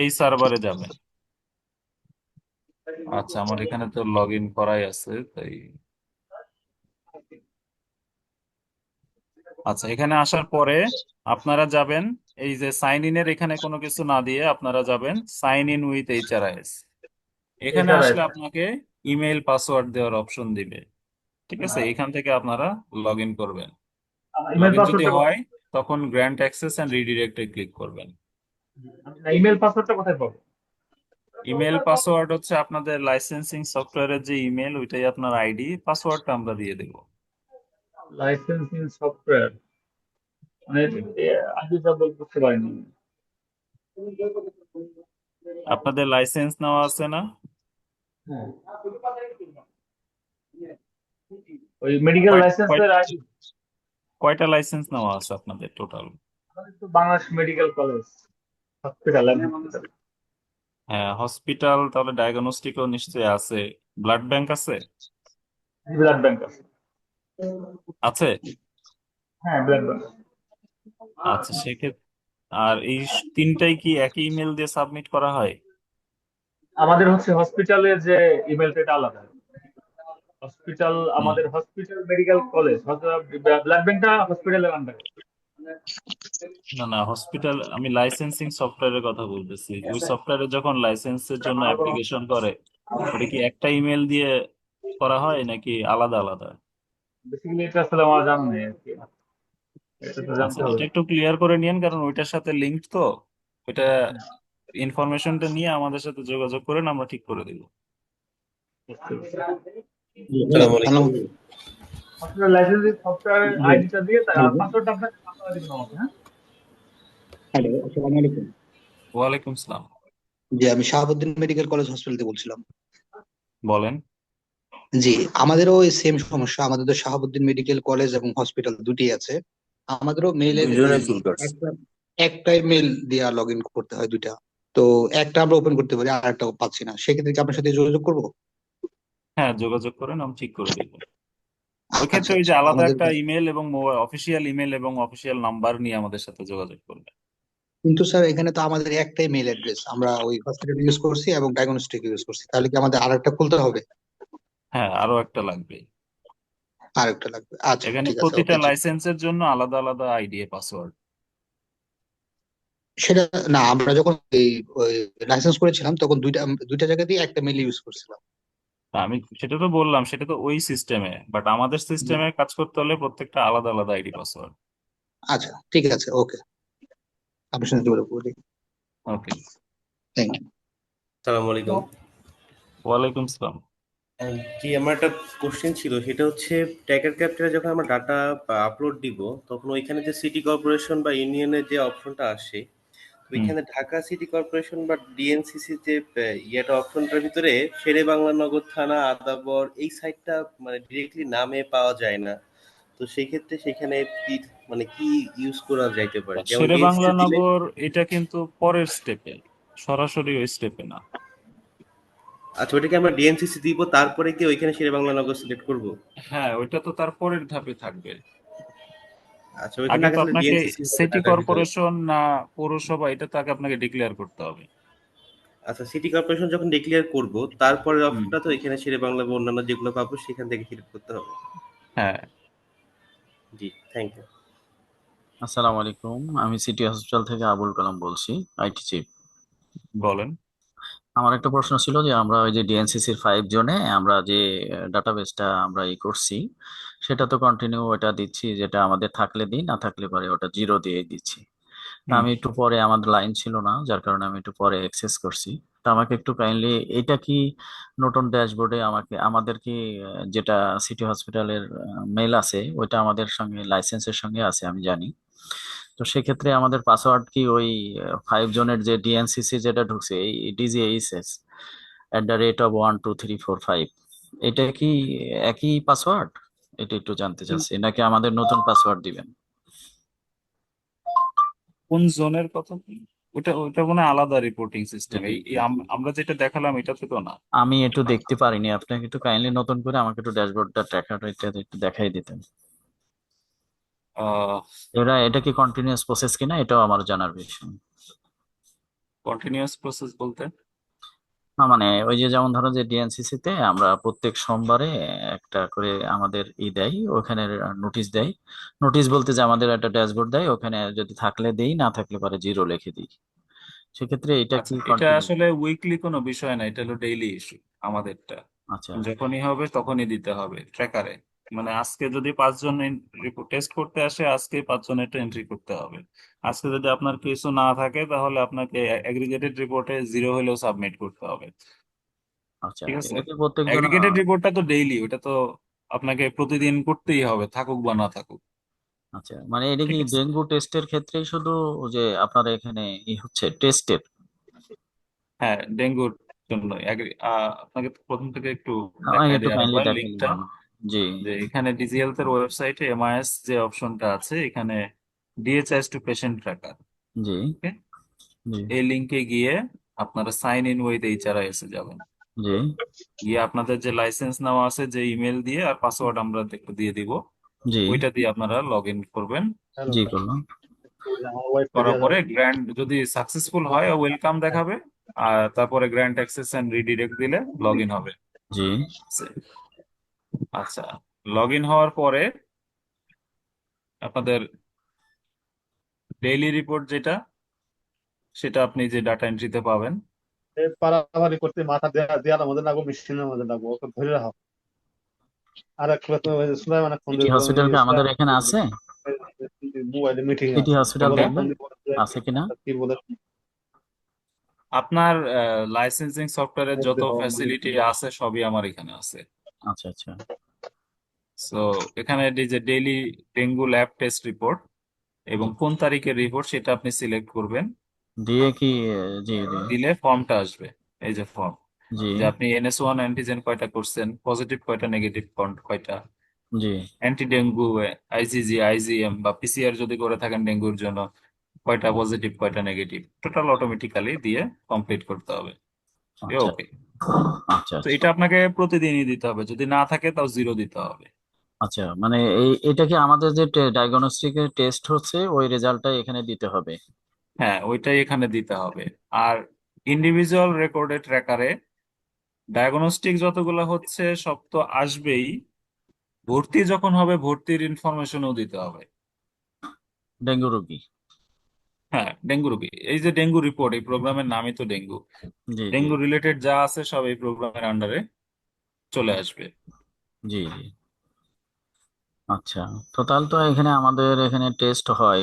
এই সার্ভারে যাবেন। আচ্ছা, আমার এখানে তো লগ ইন করাই আছে তাই। আচ্ছা, এখানে আসার পরে আপনারা যাবেন, এই যে সাইন ইনের এখানে কোনো কিছু না দিয়ে আপনারা যাবেন সাইন ইন উইথ এইচআরআইএস। এখানে এছাড়া আসলে আপনাকে ইমেইল পাসওয়ার্ড দেওয়ার অপশন দিবে। ঠিক আছে, এখান থেকে আপনারা লগ ইন করবেন। লগ ইমেল ইন যদি পাসওয়ার্ডটা হয় তখন গ্র্যান্ট অ্যাক্সেস অ্যান্ড রিডিরেক্টে ক্লিক করবেন। ইমেল পাসওয়ার্ডটা কোথায় পাবো? ইমেল পাসওয়ার্ড হচ্ছে আপনাদের লাইসেন্সিং সফটওয়্যারের যে ইমেল, ওইটাই আপনার আইডি, পাসওয়ার্ডটা আমরা দিয়ে দেবো। লাইসেন্সিং সফটওয়্যার মানে আগে যা বুঝতে পারিনি। আপনাদের লাইসেন্স নেওয়া আছে না? হ্যাঁ, ওই মেডিকেল কয়- কয়- লাইসেন্সের আগে কয়টা লাইসেন্স নেওয়া আছে আপনাদের টোটাল? আমাদের তো বাংলাদেশ মেডিকেল কলেজ হসপিটাল হ্যাঁ, হসপিটাল, তাহলে ডায়াগনস্টিকও নিশ্চয়ই আছে। ব্লাড ব্যাংক আছে? ব্লাড ব্যাংক আছে। আছে। হ্যাঁ, ব্ল্যাকবার্ড। আচ্ছা, সেক্ষেত্রে আর এই তিনটাই কি একই ইমেল দিয়ে সাবমিট করা হয়? আমাদের হচ্ছে হসপিটালের যে ইমেলটা এটা আলাদা। হসপিটাল, হুম। আমাদের হসপিটাল মেডিকেল কলেজ, ব্লাড ব্যাংকটা হসপিটালের আন্ডারে। না না, হসপিটাল, আমি লাইসেন্সিং সফটওয়্যারের কথা বলতেছি। ওই সফটওয়্যারে যখন লাইসেন্সের জন্য অ্যাপ্লিকেশন করে, ওটা কি একটা ইমেল দিয়ে করা হয় নাকি আলাদা আলাদা? বেসিক্যালি এটা আসলে আমার জানা নেই আর কি, এটা তো আচ্ছা, জানতে হবে। এটা একটু ক্লিয়ার করে নিন, কারণ ওইটার সাথে লিঙ্ক তো ওইটা, ইনফরমেশনটা নিয়ে আমাদের সাথে যোগাযোগ করেন, আমরা ঠিক করে দিব। বুঝতে পারছি। আসসালামু আলাইকুম। আপনার লাইসেন্সিং সফটওয়্যার জি, আইডিটা দিয়ে হ্যালো, পাসওয়ার্ডটা আপনাকে পাঠাতে দিবেন আমাকে, হ্যাঁ? হ্যালো, আসসালামু আলাইকুম। ওয়ালাইকুম সালাম। জি, আমি শাহাবুদ্দিন মেডিকেল কলেজ হসপিটাল থেকে বলছিলাম। বলেন। জি, আমাদেরও ওই সেম সমস্যা। আমাদের তো শাহাবুদ্দিন মেডিকেল কলেজ এবং হসপিটাল দুটি আছে। আমাদেরও মেইলের ওই দুইজনে ভুল করছে। একটা একটাই মেল দিয়ে লগ ইন করতে হয় দুইটা। তো একটা আমরা ওপেন করতে পারি, আর একটা পাচ্ছি না। সেক্ষেত্রে কি আপনার সাথে যোগাযোগ করবো? হ্যাঁ, যোগাযোগ করেন, আমি ঠিক করে দিব। ওই আচ্ছা ক্ষেত্রে ওই যে আচ্ছা, আলাদা আমাদের একটা ইমেল এবং অফিসিয়াল ইমেল এবং অফিসিয়াল নাম্বার নিয়ে আমাদের সাথে যোগাযোগ করবেন। কিন্তু স্যার এখানে তো আমাদের একটাই মেল অ্যাড্রেস, আমরা ওই হসপিটাল ইউজ করছি এবং ডায়াগনস্টিক ইউজ করছি। তাহলে কি আমাদের আর একটা খুলতে হবে? হ্যাঁ, আরো একটা লাগবে। আর একটা লাগবে? আচ্ছা এখানে ঠিক আছে, প্রতিটা ওকে জি। লাইসেন্সের জন্য আলাদা আলাদা আইডি পাসওয়ার্ড। সেটা না, আমরা যখন ওই লাইসেন্স করেছিলাম তখন দুইটা দুইটা জায়গাতেই একটা মেল ইউজ করছিলাম। আমি সেটা তো বললাম, সেটা তো ওই সিস্টেমে, বাট আমাদের জি। সিস্টেমে কাজ করতে হলে প্রত্যেকটা আলাদা আলাদা আইডি পাসওয়ার্ড। আচ্ছা ঠিক আছে, ওকে, আপনার সাথে যোগাযোগ করবো। ওকে। Thank you. আসসালামু আলাইকুম। ওয়ালাইকুম সালাম। জি, আমার একটা কোশ্চেন ছিল, সেটা হচ্ছে ট্যাগার ক্যাপ্চারে যখন আমরা ডাটা আপলোড দিব, তখন ওইখানে যে সিটি কর্পোরেশন বা ইউনিয়নের যে অপশনটা আসে, হুম। ওইখানে ঢাকা সিটি কর্পোরেশন বা ডিএনসিসি যে ইয়েটা অপশনটার ভিতরে শেরে বাংলা নগর থানা আদাবর এই সাইটটা মানে ডিরেক্টলি নামে পাওয়া যায় না। তো সেই ক্ষেত্রে সেখানে কি মানে কি ইউজ করা যাইতে পারে, যেমন শেরে বাংলা ডিএনসিসি দিলে। নগর এটা কিন্তু পরের স্টেপে, সরাসরি ওই স্টেপে না। আচ্ছা, ওইটাকে আমরা ডিএনসিসি দিব, তারপরে কি ওইখানে শেরে বাংলা নগর সিলেক্ট করব? হ্যাঁ, ওইটা তো তার পরের ধাপে থাকবে। আচ্ছা, ওইখানে আগে আগে তো তাহলে আপনাকে ডিএনসিসি হবে সিটি ঢাকার ভিতরে। কর্পোরেশন না পৌরসভা, এটা তো আগে আপনাকে ডিক্লেয়ার করতে হবে। আচ্ছা, সিটি কর্পোরেশন যখন ডিক্লেয়ার করব, তারপরের হুম। অপশনটা তো এখানে শেরে বাংলা বা অন্যান্য যেগুলো পাবো সেখান থেকে সিলেক্ট করতে হবে। হ্যাঁ। জি, থ্যাংক ইউ। আসসালামু আলাইকুম, আমি সিটি হসপিটাল থেকে আবুল কালাম বলছি, আইটি চিফ। বলেন। আমার একটা প্রশ্ন ছিল যে আমরা ওই যে ডিএনসিসির 5 জোনে আমরা যে ডাটাবেসটা আমরা করছি, সেটা তো কন্টিনিউ ওটা দিচ্ছি, যেটা আমাদের থাকলে দিই, না থাকলে পরে ওটা 0 দিয়ে দিচ্ছি। তা হুম। আমি একটু পরে, আমাদের লাইন ছিল না, যার কারণে আমি একটু পরে অ্যাক্সেস করছি। তা আমাকে একটু কাইন্ডলি এটা কি নতুন ড্যাশবোর্ডে আমাকে আমাদের কি যেটা সিটি হসপিটালের মেল আছে ওইটা আমাদের সঙ্গে লাইসেন্সের সঙ্গে আছে আমি জানি। তো সেক্ষেত্রে আমাদের পাসওয়ার্ড কি ওই 5 জনের যে ডিএনসিসি যেটা ঢুকছে, এই ডিজিএইচএস @1 2 3 4 5, এটা কি একই পাসওয়ার্ড? এটা একটু জানতে চাচ্ছি, নাকি আমাদের নতুন পাসওয়ার্ড দিবেন? কোন জোনের কথা? ওটা ওটা কোনো আলাদা রিপোর্টিং সিস্টেম। আমরা যেটা দেখালাম এটা তো না। আমি একটু দেখতে পারিনি, আপনাকে একটু কাইন্ডলি নতুন করে আমাকে একটু ড্যাশবোর্ডটা ট্র্যাকারটা একটু দেখাই দিতেন। এটা কি কন্টিনিউয়াস প্রসেস কিনা এটাও আমার জানার বিষয়। কন্টিনিউয়াস প্রসেস বলতে? না মানে ওই যে যেমন ধরো যে ডিএনসিসি তে আমরা প্রত্যেক সোমবারে একটা করে আমাদের দেয়, ওখানে নোটিশ দেয়। নোটিশ বলতে যে আমাদের একটা ড্যাশবোর্ড দেয়, ওখানে যদি থাকলে দেই, না থাকলে পরে 0 লিখে দিই। সেক্ষেত্রে এটা কি আচ্ছা, এটা কন্টিনিউ? আসলে উইকলি কোনো বিষয় না, এটা হলো ডেইলি ইস্যু আমাদেরটা। আচ্ছা যখনই হবে তখনই দিতে হবে ট্র্যাকারে। মানে আজকে যদি 5 জন রিপোর্ট টেস্ট করতে আসে, আজকে 5 জনেরটা এন্ট্রি করতে হবে। আজকে যদি আপনার কিছু না থাকে, তাহলে আপনাকে অ্যাগ্রিগেটেড রিপোর্টে 0 হলেও সাবমিট করতে হবে। আচ্ছা, ঠিক আছে? এটা কি প্রত্যেকজন? অ্যাগ্রিগেটেড রিপোর্টটা তো ডেইলি, ওটা তো আপনাকে প্রতিদিন করতেই হবে, থাকুক বা না থাকুক। আচ্ছা, মানে এটা কি ঠিক আছে। ডেঙ্গু টেস্টের ক্ষেত্রেই শুধু যে আপনার এখানে হচ্ছে টেস্টের? হ্যাঁ, ডেঙ্গুর জন্য আপনাকে প্রথম থেকে একটু আমাকে দেখাই একটু দিই কাইন্ডলি আরেকবার দেখাই লিঙ্কটা। দিবেন। জি যে এখানে ডিজিহেলথ এর ওয়েবসাইটে এমআইএস যে অপশনটা আছে, এখানে ডিএচএস টু পেশেন্ট ট্র্যাকার, জি জি এই লিংকে গিয়ে আপনারা সাইন ইন উইথ এইচআরআইএস এ যাবেন। জি গিয়ে আপনাদের যে লাইসেন্স নেওয়া আছে, যে ইমেল দিয়ে আর পাসওয়ার্ড আমরা একটু দিয়ে দিব, জি ওইটা দিয়ে আপনারা লগ ইন করবেন। হ্যালো জি স্যার, করলাম। আমার ওয়াইফকে করার দেওয়া পরে যাবে? গ্র্যান্ড যদি সাকসেসফুল হয় ওয়েলকাম দেখাবে, আর তারপরে গ্র্যান্ড অ্যাক্সেস এন্ড রিডিরেক্ট দিলে লগ ইন হবে। জি আচ্ছা, লগ ইন হওয়ার পরে আপনাদের ডেইলি রিপোর্ট যেটা, সেটা আপনি যে ডাটা এন্ট্রিতে পাবেন। এই পারাপারি করতে মাথা দেওয়ার মধ্যে লাগবো, মেশিনের মধ্যে লাগবো, ওকে ধরে রাখো। আর এক সুলাইমান ফোন সিটি দিয়ে হসপিটাল কি আমাদের সুলাইমান এখানে আছে? মোবাইলে মিটিং সিটি আছে, হসপিটাল ওকে দেখবেন ফোন দিয়ে বলে যে আছে কিনা। কি বলে আপনার লাইসেন্সিং সফটওয়্যারের যত মানে ফ্যাসিলিটি আছে সবই আমার এখানে আছে। আচ্ছা আচ্ছা সো এখানে এই যে daily dengue lab test report এবং কোন তারিখের রিপোর্ট সেটা আপনি সিলেক্ট করবেন। দিয়ে কি জি জি দিলে ফর্মটা আসবে, এই যে ফর্ম, জি যে আপনি NS1 অ্যান্টিজেন কয়টা করছেন, পজিটিভ কয়টা, নেগেটিভ কয়টা, জি অ্যান্টি ডেঙ্গু, IgG, IgM বা PCR যদি করে থাকেন ডেঙ্গুর জন্য কয়টা পজিটিভ কয়টা নেগেটিভ, টোটাল অটোমেটিক্যালি দিয়ে কমপ্লিট করতে হবে। আচ্ছা ওকে, আচ্ছা তো আচ্ছা এটা আপনাকে প্রতিদিনই দিতে হবে, যদি না থাকে তাও 0 দিতে হবে। আচ্ছা মানে এটা কি আমাদের যে ডায়াগনস্টিক টেস্ট হচ্ছে ওই রেজাল্টটাই এখানে দিতে হবে? হ্যাঁ, ওইটাই এখানে দিতে হবে। আর ইন্ডিভিজুয়াল রেকর্ডেড ট্র্যাকারে ডায়াগনস্টিক যতগুলো হচ্ছে সব তো আসবেই, ভর্তি যখন হবে ভর্তির ইনফরমেশনও দিতে হবে। ডেঙ্গু রোগী। হ্যাঁ, ডেঙ্গু রোগী, এই যে ডেঙ্গু রিপোর্ট, এই প্রোগ্রামের নামই তো ডেঙ্গু। জি জি ডেঙ্গু রিলেটেড যা আছে সব এই প্রোগ্রামের আন্ডারে চলে আসবে। জি জি আচ্ছা, তো তাহলে তো এখানে আমাদের এখানে টেস্ট হয়,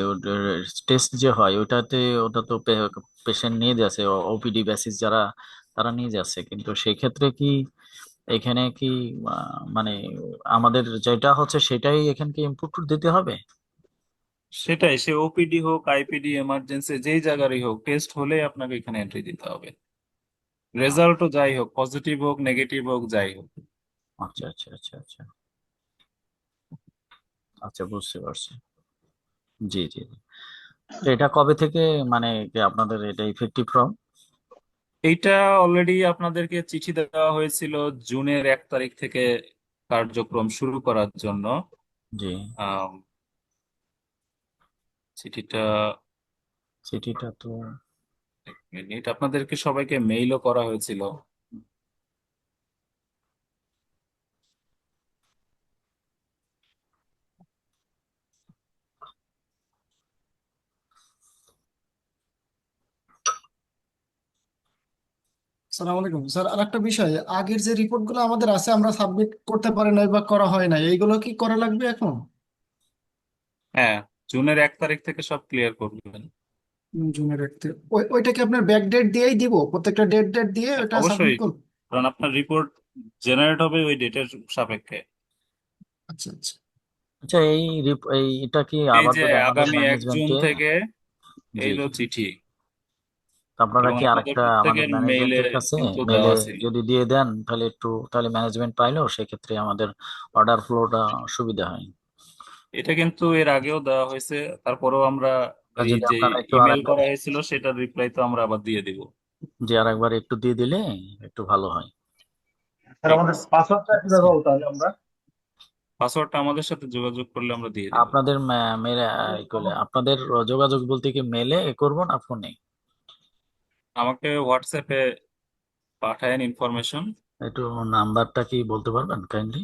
টেস্ট যে হয় ওটাতে ওটা তো পেশেন্ট নিয়ে যাচ্ছে, ওপিডি বেসিস যারা তারা নিয়ে যাচ্ছে, কিন্তু সেক্ষেত্রে কি এখানে কি মানে আমাদের যেটা হচ্ছে সেটাই এখানে কি ইনপুট দিতে হবে? সেটাই, সে OPD হোক, IPD, এমার্জেন্সি, যেই জায়গারই হোক, টেস্ট হলেই আপনাকে এখানে এন্ট্রি দিতে হবে। রেজাল্টও যাই হোক, পজিটিভ হোক নেগেটিভ হোক যাই হোক। আচ্ছা আচ্ছা আচ্ছা আচ্ছা আচ্ছা বুঝতে পারছি। জি জি জি। তো এটা কবে থেকে মানে কি আপনাদের এটা ইফেক্টিভ ফ্রম? এইটা অলরেডি আপনাদেরকে চিঠি দেওয়া হয়েছিল জুনের 1 তারিখ থেকে কার্যক্রম শুরু করার জন্য। জি আম, চিঠিটা, চিঠিটা তো এক মিনিট, আপনাদেরকে সবাইকে মেইলও করা হয়েছিল। সালাম আলাইকুম স্যার। আরেকটা বিষয়, আগের যে রিপোর্ট গুলো আমাদের আছে আমরা সাবমিট করতে পারি নাই বা করা হয় নাই, এইগুলো কি করা লাগবে এখন? হ্যাঁ, জুনের 1 তারিখ থেকে সব ক্লিয়ার করবেন। জুনের রাখতে ওইটা কি আপনার ব্যাক ডেট দিয়েই দিব, প্রত্যেকটা ডেট ডেট দিয়ে হ্যাঁ, ওটা সাবমিট অবশ্যই, করব? কারণ আপনার রিপোর্ট জেনারেট হবে ওই ডেটের সাপেক্ষে। আচ্ছা আচ্ছা। আচ্ছা এটা কি এই যে আপাতত আমাদের আগামী 1 জুন ম্যানেজমেন্টে? থেকে জি এইলো জি চিঠি, তো আপনারা এবং কি আপনাদের আরেকটা আমাদের প্রত্যেকের মেইলে ম্যানেজমেন্টের কাছে কিন্তু মেলে দেওয়া ছিল। যদি দিয়ে দেন তাহলে একটু, তাহলে ম্যানেজমেন্ট পাইলেও সেক্ষেত্রে আমাদের অর্ডার ফ্লোটা সুবিধা হয়। এটা কিন্তু এর আগেও দেওয়া হয়েছে, তারপরেও আমরা আর এই যদি যে আপনারা একটু ইমেল আরেকবার, করা হয়েছিল সেটার রিপ্লাই তো আমরা আবার দিয়ে দিব। যে আরেকবার একটু দিয়ে দিলে একটু ভালো হয়। স্যার ঠিক আমাদের আছে, পাসওয়ার্ডটা ঠিক কিভাবে আছে, পাবো তাহলে আমরা? পাসওয়ার্ডটা আমাদের সাথে যোগাযোগ করলে আমরা দিয়ে দিব। আপনাদের মেলে আপনাদের যোগাযোগ বলতে কি মেলে করবো না ফোনে? আমাকে হোয়াটসঅ্যাপে পাঠায়েন ইনফরমেশন। একটু নাম্বারটা কি বলতে পারবেন কাইন্ডলি?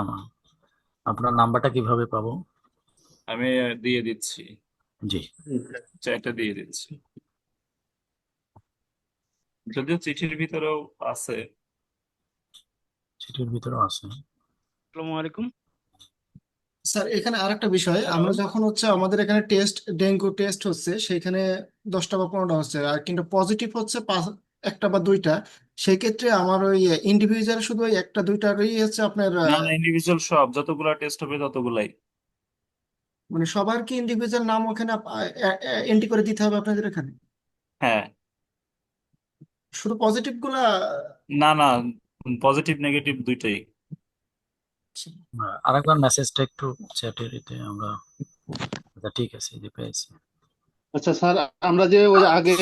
আমার আপনার নাম্বারটা কিভাবে পাবো? আমি দিয়ে দিচ্ছি, জি চ্যাটে দিয়ে দিচ্ছি, যদিও চিঠির ভিতরেও আছে। চিঠির ভিতরে আছে। আসসালামু আলাইকুম। স্যার এখানে আরেকটা বিষয়, হ্যালো। আমরা যখন হচ্ছে আমাদের এখানে টেস্ট, ডেঙ্গু টেস্ট হচ্ছে সেখানে 10টা বা 15টা হচ্ছে, আর কিন্তু পজিটিভ হচ্ছে একটা বা দুইটা, সেই ক্ষেত্রে আমার ওই ইন্ডিভিজুয়াল শুধু ওই একটা দুইটারই হচ্ছে আপনার না না, ইন্ডিভিজুয়াল সব যতগুলা টেস্ট হবে ততগুলাই। মানে সবার কি ইন্ডিভিজুয়াল নাম ওখানে এন্ট্রি করে দিতে হবে আপনাদের এখানে? হ্যাঁ, শুধু পজিটিভ গুলা? না না, পজিটিভ নেগেটিভ দুইটাই। আরেকবার মেসেজটা একটু চ্যাটের এতে আমরা, আচ্ছা ঠিক আছে যে পেয়েছি। আচ্ছা স্যার, আমরা যে ওই আগে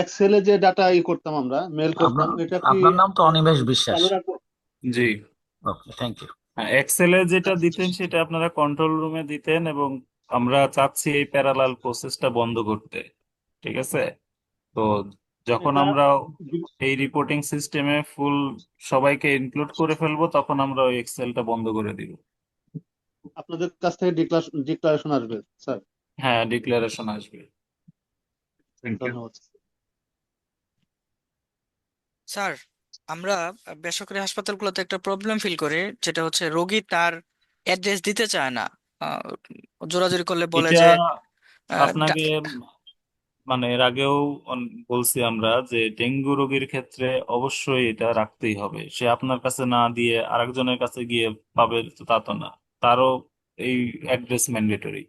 এক্সেলে যে ডাটা করতাম, আমরা মেল আপনার করতাম, এটা কি আপনার নাম তো অনিমেষ বিশ্বাস। চালু রাখবো? জি, ওকে থ্যাংক ইউ। এক্সেলে যেটা দিতেন সেটা আপনারা কন্ট্রোল রুমে দিতেন, এবং আমরা চাচ্ছি এই প্যারালাল প্রসেসটা বন্ধ করতে। ঠিক আছে? তো যখন এটা আমরা এই রিপোর্টিং সিস্টেমে ফুল সবাইকে ইনক্লুড করে ফেলবো, তখন আমরা ওই এক্সেলটা বন্ধ করে দিব। আপনাদের কাছ থেকে ডিক্লারেশন আসবে স্যার। হ্যাঁ, ডিক্লারেশন আসবে। Thank you. ধন্যবাদ। স্যার, আমরা বেসরকারি হাসপাতালগুলোতে একটা প্রবলেম ফিল করি, যেটা হচ্ছে রোগী তার অ্যাড্রেস দিতে চায় না। আহ, জোরাজুরি করলে বলে এটা যে আপনাকে মানে এর আগেও বলছি আমরা যে ডেঙ্গু রোগীর ক্ষেত্রে অবশ্যই এটা রাখতেই হবে। সে আপনার কাছে না দিয়ে আরেকজনের কাছে গিয়ে পাবে তো তা তো না, তারও এই অ্যাড্রেস ম্যান্ডেটরি।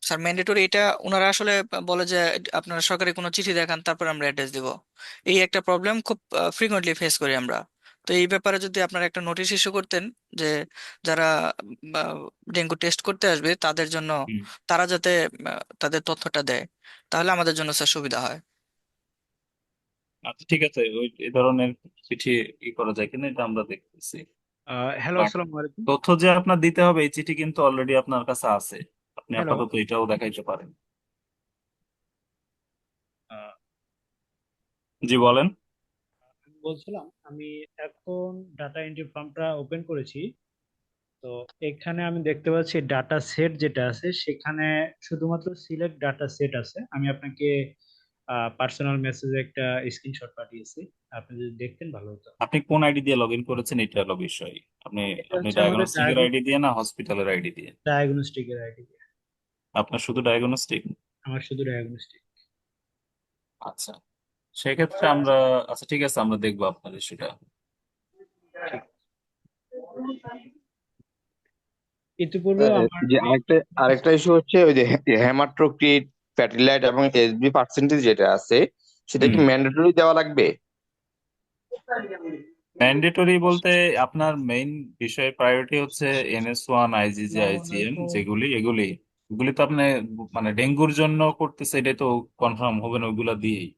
স্যার ম্যান্ডেটরি এটা ওনারা আসলে বলে যে আপনারা সরকারি কোনো চিঠি দেখান, তারপর আমরা অ্যাড্রেস দিব। এই একটা প্রবলেম খুব ফ্রিকোয়েন্টলি ফেস করি আমরা। তো এই ব্যাপারে যদি আপনারা একটা নোটিশ ইস্যু করতেন যে যারা ডেঙ্গু টেস্ট করতে আসবে তাদের জন্য, তারা যাতে তাদের তথ্যটা দেয়, তাহলে আমাদের জন্য স্যার সুবিধা হয়। আচ্ছা, ঠিক আছে, ওই এই ধরনের চিঠি করা যায় কিনা এটা আমরা দেখতেছি। হ্যালো, বাট আসসালামু আলাইকুম। তথ্য যে আপনার দিতে হবে এই চিঠি কিন্তু অলরেডি আপনার কাছে আছে, আপনি হ্যালো। আপাতত এটাও দেখাইতে পারেন। জি বলেন। আমি বলছিলাম, আমি এখন ডাটা এন্ট্রি ফর্মটা ওপেন করেছি। তো এখানে আমি দেখতে পাচ্ছি ডাটা সেট যেটা আছে সেখানে শুধুমাত্র সিলেক্ট ডাটা সেট আছে। আমি আপনাকে পার্সোনাল মেসেজে একটা স্ক্রিনশট পাঠিয়েছি, আপনি যদি দেখতেন ভালো হতো। আপনি কোন আইডি দিয়ে লগ ইন করেছেন এটা হলো বিষয়। আপনি এটা আপনি হচ্ছে আমাদের ডায়াগনস্টিকের আইডি দিয়ে না হসপিটালের আইডি দিয়ে? ডায়াগনস্টিকের আইডি। আপনার শুধু ডায়াগনস্টিক? আমার শুধু ডায়াগনস্টিক। আচ্ছা, সেক্ষেত্রে আমরা, আচ্ছা ঠিক আছে, আমরা দেখবো আপনার ইস্যুটা। ইতিপূর্বেও আমার যে আরেকটা আরেকটা ইস্যু হচ্ছে ওই যে হেমাটোক্রিট, প্যাটিলাইট এবং এসবি পার্সেন্টেজ যেটা আছে সেটা কি ম্যান্ডেটরি দেওয়া লাগবে? ম্যান্ডেটরি বলতে আপনার মেইন বিষয় প্রায়োরিটি হচ্ছে NS1, IgG, IgM, যেগুলি এগুলি এগুলি তো আপনি মানে ডেঙ্গুর জন্য করতেছে, এটাই তো কনফার্ম হবে না ওইগুলা দিয়েই।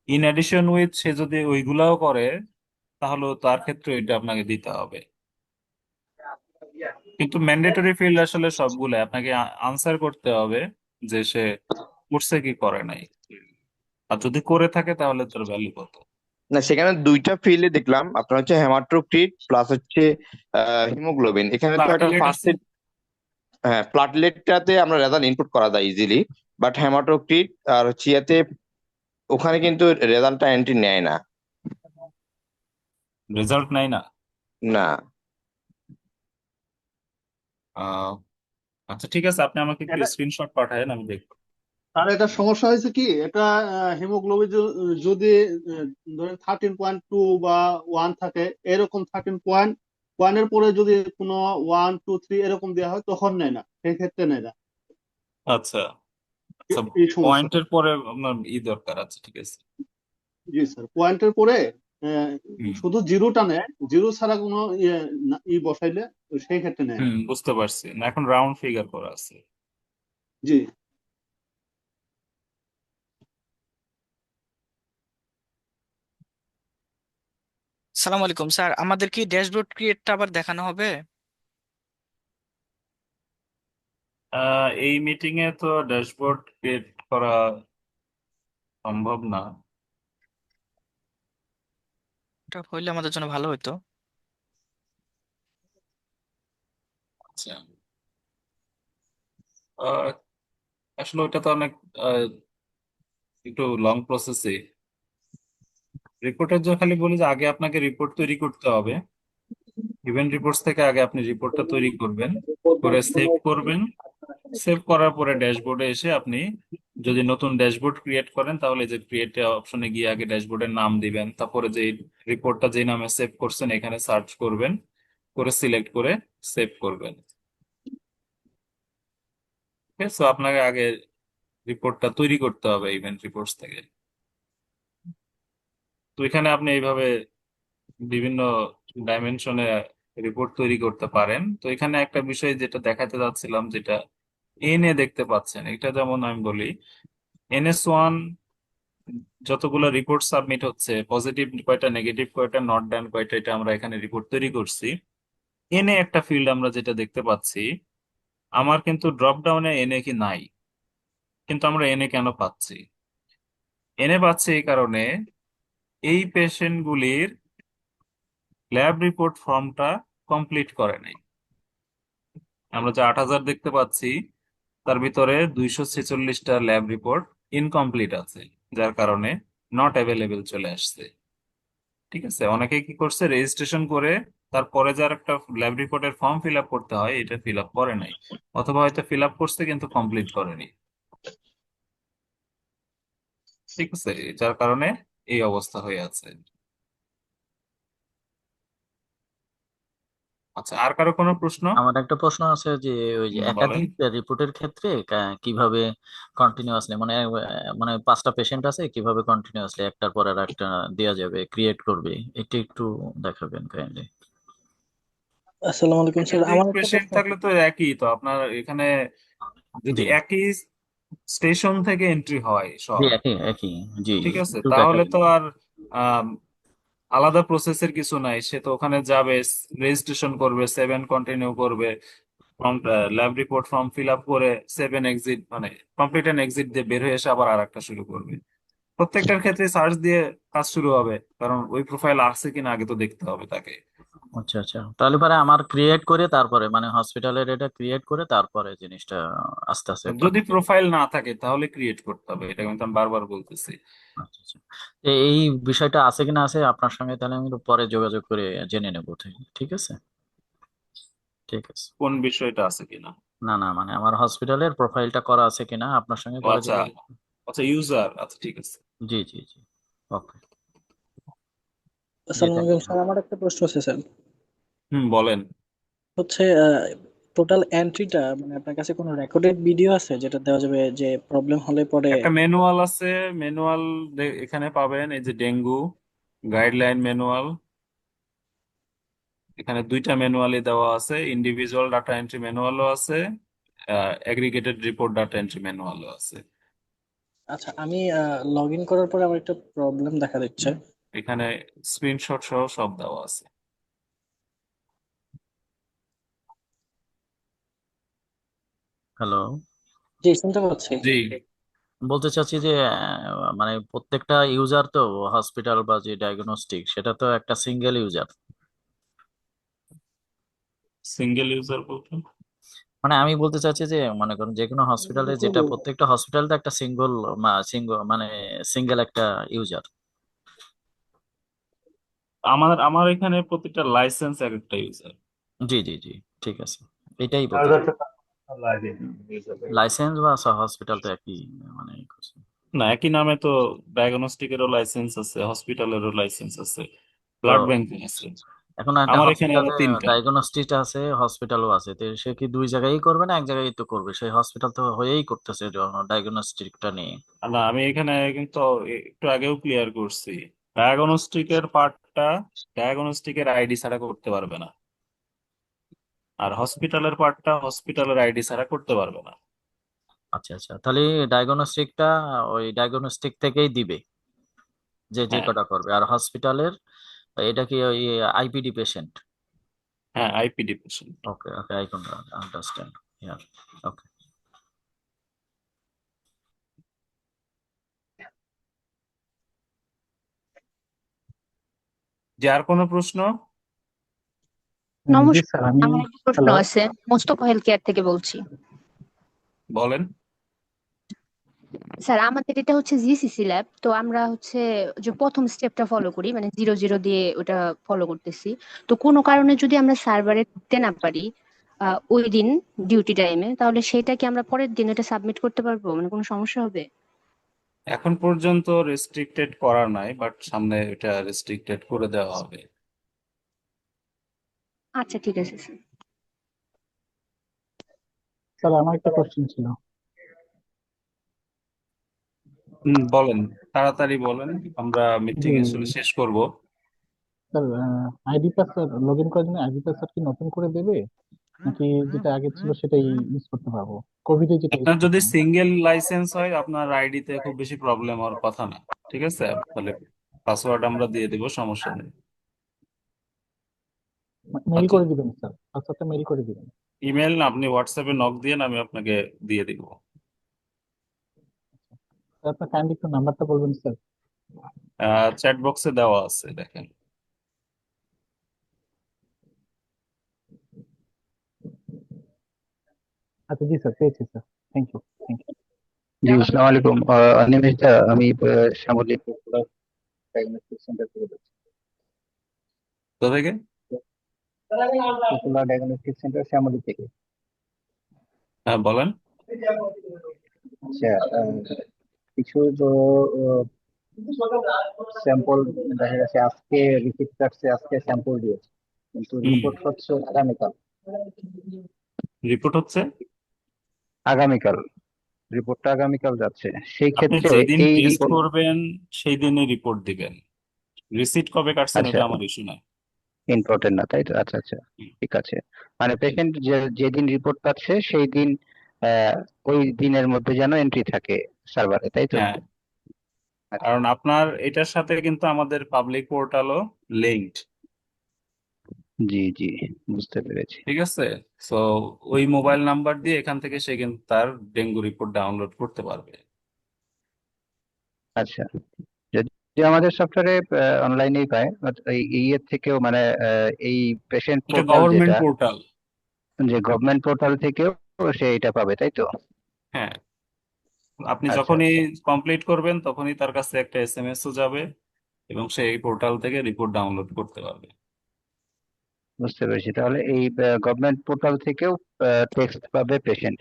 ইন অ্যাডিশন উইথ সে যদি ওইগুলাও করে তাহলে তার ক্ষেত্রে এটা আপনাকে দিতে হবে। কিন্তু ম্যান্ডেটরি ফিল্ড আসলে সবগুলো আপনাকে আনসার করতে হবে যে সে করছে কি করে নাই, আর যদি করে থাকে তাহলে তোর ভ্যালু কত। না, সেখানে দুইটা ফিল্ডে দেখলাম আপনার হচ্ছে হেমাটোক্রিট প্লাস হচ্ছে হিমোগ্লোবিন। এখানে তো একটা প্লাটেলেট আছে। ফার্স্ট, হ্যাঁ, প্লাটলেটটাতে আমরা রেজাল্ট ইনপুট করা যায় ইজিলি, বাট হেমাটোক্রিট আর হচ্ছে ইয়াতে ওখানে কিন্তু রেজাল্টটা এন্ট্রি নেয় না। রেজাল্ট নাই না? না। আহ, আচ্ছা ঠিক আছে, আপনি আমাকে একটু এটা স্ক্রিনশট পাঠায়েন, আমি দেখবো। আর এটা সমস্যা হয়েছে কি, এটা হিমোগ্লোবিন যদি ধরেন 13.2 বা 1 থাকে, এরকম 13.1 এর পরে যদি কোনো 1 2 3 এরকম দেওয়া হয় তখন নেয় না, সেই ক্ষেত্রে নেয় না। আচ্ছা আচ্ছা, এই সমস্যাটা। পয়েন্টের পরে আপনার দরকার আছে, ঠিক আছে। জি স্যার, পয়েন্টের পরে আহ, হুম শুধু জিরোটা নেয়, জিরো ছাড়া কোনো বসাইলে সেই ক্ষেত্রে নেয় না। হুম, বুঝতে পারছি না, এখন রাউন্ড ফিগার করা আছে। জি সালাম আলাইকুম স্যার, আমাদের কি ড্যাশবোর্ড ক্রিয়েটটা আবার দেখানো হবে? এই মিটিং এ তো ড্যাশবোর্ড ক্রিয়েট করা সম্ভব না। এটা হইলে আমাদের জন্য ভালো হতো। আচ্ছা, আহ, আসলে ওটা তো অনেক আহ, একটু লং প্রসেসে। রিপোর্টের জন্য খালি বলি যে আগে আপনাকে রিপোর্ট তৈরি করতে হবে। ইভেন্ট রিপোর্টস থেকে আগে আপনি রিপোর্টটা তৈরি করবেন, করে সেভ করবেন। সেভ করার পরে ড্যাশবোর্ডে এসে আপনি যদি নতুন ড্যাশবোর্ড ক্রিয়েট করেন তাহলে যে ক্রিয়েট অপশনে গিয়ে আগে ড্যাশবোর্ডের নাম দিবেন, তারপরে যে রিপোর্টটা যে নামে সেভ করছেন এখানে সার্চ করবেন, করে সিলেক্ট করে সেভ করবেন। ঠিক আছে, আপনাকে আগে রিপোর্টটা তৈরি করতে হবে ইভেন্ট রিপোর্টস থেকে। তো এখানে আপনি এইভাবে বিভিন্ন ডাইমেনশনে রিপোর্ট তৈরি করতে পারেন। তো এখানে একটা বিষয় যেটা দেখাতে যাচ্ছিলাম, যেটা দেখতে পাচ্ছেন, এটা যেমন আমি বলি NS1 যতগুলো রিপোর্ট সাবমিট হচ্ছে, পজিটিভ কয়টা, নেগেটিভ কয়টা, নট ডান কয়টা, এটা আমরা এখানে রিপোর্ট তৈরি করছি। এনএ একটা ফিল্ড আমরা যেটা দেখতে পাচ্ছি, আমার কিন্তু ড্রপ ডাউনে এনএ কি নাই, কিন্তু আমরা এনএ কেন পাচ্ছি? এনএ পাচ্ছি এই কারণে এই পেশেন্টগুলির ল্যাব রিপোর্ট ফর্মটা কমপ্লিট করে নাই। আমরা যে 8,000 দেখতে পাচ্ছি তার ভিতরে 246টা ল্যাব রিপোর্ট ইনকমপ্লিট আছে, যার কারণে নট অ্যাভেলেবেল চলে আসছে। ঠিক আছে, অনেকে কি করছে, রেজিস্ট্রেশন করে তারপরে যার একটা ল্যাব রিপোর্টের ফর্ম ফিল আপ করতে হয় এটা ফিল আপ করে নাই, অথবা হয়তো ফিল আপ করছে কিন্তু কমপ্লিট করেনি। ঠিক আছে, যার কারণে এই অবস্থা হয়ে আছে। আচ্ছা, আর কারো কোনো প্রশ্ন? আমার একটা প্রশ্ন আছে যে ওই যে বলেন। একাধিক রিপোর্টের ক্ষেত্রে কিভাবে কন্টিনিউয়াসলি মানে মানে 5টা পেশেন্ট আছে কিভাবে কন্টিনিউয়াসলি একটার পর আর একটা দেওয়া যাবে ক্রিয়েট করবে এটা একটু দেখাবেন কাইন্ডলি। আসসালামু আলাইকুম স্যার, একাধিক আমার একটা পেশেন্ট প্রশ্ন থাকলে তো একই, তো আপনার এখানে যদি জি একই স্টেশন থেকে এন্ট্রি হয় জি সব, একই একই জি ঠিক আছে, একটু তাহলে দেখাবেন। তো আর আম, আলাদা প্রসেসের কিছু নাই। সে তো ওখানে যাবে, রেজিস্ট্রেশন করবে, 7 কন্টিনিউ করবে, lab report form fill up করে 7 এক্সিট মানে কমপ্লিট এন্ড এক্সিট দিয়ে বের হয়ে এসে আবার আর একটা শুরু করবে। প্রত্যেকটার ক্ষেত্রে সার্চ দিয়ে কাজ শুরু হবে, কারণ ওই প্রোফাইল আসছে কিনা আগে তো দেখতে হবে তাকে। আচ্ছা আচ্ছা, তাহলে পরে আমার ক্রিয়েট করে তারপরে মানে হসপিটালের এটা ক্রিয়েট করে তারপরে জিনিসটা আস্তে আস্তে যদি পাঠাতে হবে। প্রোফাইল না থাকে তাহলে ক্রিয়েট করতে হবে, এটা কিন্তু আমি বারবার বলতেছি। আচ্ছা আচ্ছা, এই বিষয়টা আছে কিনা আছে আপনার সঙ্গে তাহলে আমি একটু পরে যোগাযোগ করে জেনে নেবো ঠিক আছে। ঠিক আছে। কোন বিষয়টা আছে কিনা? না না মানে আমার হসপিটালের প্রোফাইলটা করা আছে কিনা আপনার সঙ্গে ও পরে আচ্ছা, যোগাযোগ। আচ্ছা ইউজার, আচ্ছা ঠিক আছে। জি জি জি, ওকে। জি আসসালামু থ্যাংক আলাইকুম ইউ। স্যার, আমার একটা প্রশ্ন আছে স্যার। বলেন। হচ্ছে টোটাল এন্ট্রিটা মানে আপনার কাছে কোনো রেকর্ডেড ভিডিও আছে যেটা দেওয়া যাবে যে প্রবলেম হলে পরে? একটা ম্যানুয়াল আছে, ম্যানুয়াল এখানে পাবেন, এই যে ডেঙ্গু গাইডলাইন ম্যানুয়াল, এখানে 2টা ম্যানুয়ালি দেওয়া আছে, ইন্ডিভিজুয়াল ডাটা এন্ট্রি ম্যানুয়ালও আছে, অ্যাগ্রিগেটেড রিপোর্ট ডাটা এন্ট্রি ম্যানুয়ালও আছে। আচ্ছা, আমি লগ ইন করার পরে আমার একটা প্রবলেম দেখা দিচ্ছে। এখানে স্ক্রিনশট সহ সব দেওয়া আছে। হ্যালো, জি, শুনতে পাচ্ছি। জি, বলতে চাচ্ছি যে মানে প্রত্যেকটা ইউজার তো হসপিটাল বা যে ডায়াগনস্টিক সেটা তো একটা সিঙ্গেল ইউজার। সিঙ্গেল ইউজার বলতে মানে আমি বলতে চাচ্ছি যে মনে করুন যে কোনো হসপিটালে যেটা প্রত্যেকটা হসপিটাল তো একটা সিঙ্গল সিঙ্গল মানে সিঙ্গেল একটা ইউজার। আমার আমার এখানে প্রতিটা লাইসেন্স এক একটা ইউজার। জি জি জি, ঠিক আছে, এটাই তার বলতে চাচ্ছি। কাছে লাগে হিসাবে। লাইসেন্স বা হসপিটাল তো একই মানে ই করছে। না, একই নামে তো ডায়াগনস্টিকেরও লাইসেন্স আছে, হসপিটালেরও লাইসেন্স আছে, তো ব্লাড ব্যাংক আছে। এখন একটা আমার এখানে আবার হসপিটালে 3টা। ডায়াগনস্টিক আছে হসপিটালও আছে, তো সে কি দুই জায়গায় করবে না এক জায়গায় তো করবে? সেই হসপিটাল তো হয়েই করতেছে ডায়াগনস্টিকটা নিয়ে। না, আমি এখানে কিন্তু একটু আগেও ক্লিয়ার করছি, ডায়াগনস্টিকের পার্টটা ডায়াগনস্টিকের আইডি ছাড়া করতে পারবে না, আর হসপিটালের পার্টটা হসপিটালের আইডি ছাড়া করতে পারবে না। আচ্ছা আচ্ছা, তাহলে ডায়াগনস্টিকটা ওই ডায়াগনস্টিক থেকেই দিবে যে যে হ্যাঁ, কটা করবে, আর হসপিটালের এটা কি ওই আইপিডি পেশেন্ট? হ্যাঁ IPD patient. Okay okay, I can understand here. Okay. যে আর কোনো প্রশ্ন? জি নমস্কার, স্যার, আমি আমার একটা প্রশ্ন হ্যালো। আছে। মোস্তফা হেলথ কেয়ার থেকে বলছি। বলেন। স্যার, আমাদের এটা হচ্ছে জিসিসি ল্যাব, তো আমরা হচ্ছে যে প্রথম স্টেপটা ফলো করি, মানে 0 0 দিয়ে ওটা ফলো করতেছি। তো কোনো কারণে যদি আমরা সার্ভারে ঢুকতে না পারি ওই দিন ডিউটি টাইমে, তাহলে সেটা কি আমরা পরের দিন এটা সাবমিট করতে পারবো? মানে কোনো সমস্যা হবে? এখন পর্যন্ত রেস্ট্রিক্টেড করা নাই, বাট সামনে এটা রেস্ট্রিক্টেড করে দেওয়া হবে। আচ্ছা, ঠিক আছে স্যার। স্যার, আমার একটা কোশ্চেন ছিল। বলেন, তাড়াতাড়ি বলেন, আমরা মিটিং যে আসলে শেষ করব। Sir, ID password log in করার জন্য আইডি পাসওয়ার্ড কি নতুন করে দেবে, নাকি যেটা আগে ছিল সেটাই ইউজ করতে পারবো, কোভিডে যেটা ইউজ আপনার যদি করতাম? সিঙ্গেল লাইসেন্স হয় আপনার আইডিতে খুব বেশি প্রবলেম হওয়ার কথা না। ঠিক আছে, তাহলে পাসওয়ার্ড আমরা দিয়ে দেবো, সমস্যা নেই। মেইল আচ্ছা, করে দিবেন স্যার, হোয়াটসঅ্যাপে মেইল করে দিবেন। ইমেল না, আপনি হোয়াটসঅ্যাপে নক দিয়ে আমি আপনাকে দিয়ে দিব। স্যার আপনার কাইন্ডলি একটু নাম্বারটা বলবেন স্যার। চ্যাট বক্সে দেওয়া আছে, দেখেন। আচ্ছা জি স্যার, পেয়েছি sir, thank you, thank you. জি আসসালামু আলাইকুম অনিমেষ দা, আমি শ্যামলী ডায়াগনস্টিক সেন্টার থেকে বলছি। তো থেকে পপুলার ডায়াগনস্টিক সেন্টার শ্যামলী থেকে। হ্যাঁ, বলেন। আচ্ছা, কিছু তো স্যাম্পল দেখা গেছে আজকে রিসিপ্ট কাটছে, আজকে স্যাম্পল দিয়েছে, কিন্তু রিপোর্ট হচ্ছে আগামীকাল। রিপোর্ট হচ্ছে আগামীকাল রিপোর্টটা আগামীকাল যাচ্ছে, সেই আপনি ক্ষেত্রে যেদিন এই টেস্ট রিপোর্ট। করবেন সেই দিনই রিপোর্ট দিবেন। রিসিট কবে কাটছেন আচ্ছা, ওটা আমার ইস্যু নাই। ইম্পর্টেন্ট না তাই তো, আচ্ছা আচ্ছা, ঠিক আছে। মানে পেশেন্ট যেদিন রিপোর্ট পাচ্ছে সেই দিন ওই দিনের মধ্যে যেন এন্ট্রি থাকে সার্ভারে, তাই তো? হ্যাঁ, আচ্ছা, কারণ আপনার এটার সাথে কিন্তু আমাদের পাবলিক পোর্টালও লিঙ্কড, জি জি, বুঝতে পেরেছি। ঠিক আছে। সো ওই মোবাইল নাম্বার দিয়ে এখান থেকে সে কিন্তু তার ডেঙ্গু রিপোর্ট ডাউনলোড করতে পারবে। আচ্ছা, যদি আমাদের সফটওয়্যারে অনলাইনেই পায়, এই এর থেকেও মানে এই পেশেন্ট এটা পোর্টাল গভর্নমেন্ট যেটা, পোর্টাল। যে গভর্নমেন্ট পোর্টাল থেকেও সে এটা পাবে, তাই তো? হ্যাঁ, আপনি আচ্ছা যখনই আচ্ছা, কমপ্লিট করবেন তখনই তার কাছে একটা এসএমএস ও যাবে এবং সে এই পোর্টাল থেকে রিপোর্ট ডাউনলোড করতে পারবে। বুঝতে পেরেছি। তাহলে এই গভর্নমেন্ট পোর্টাল থেকেও টেক্সট পাবে পেশেন্ট।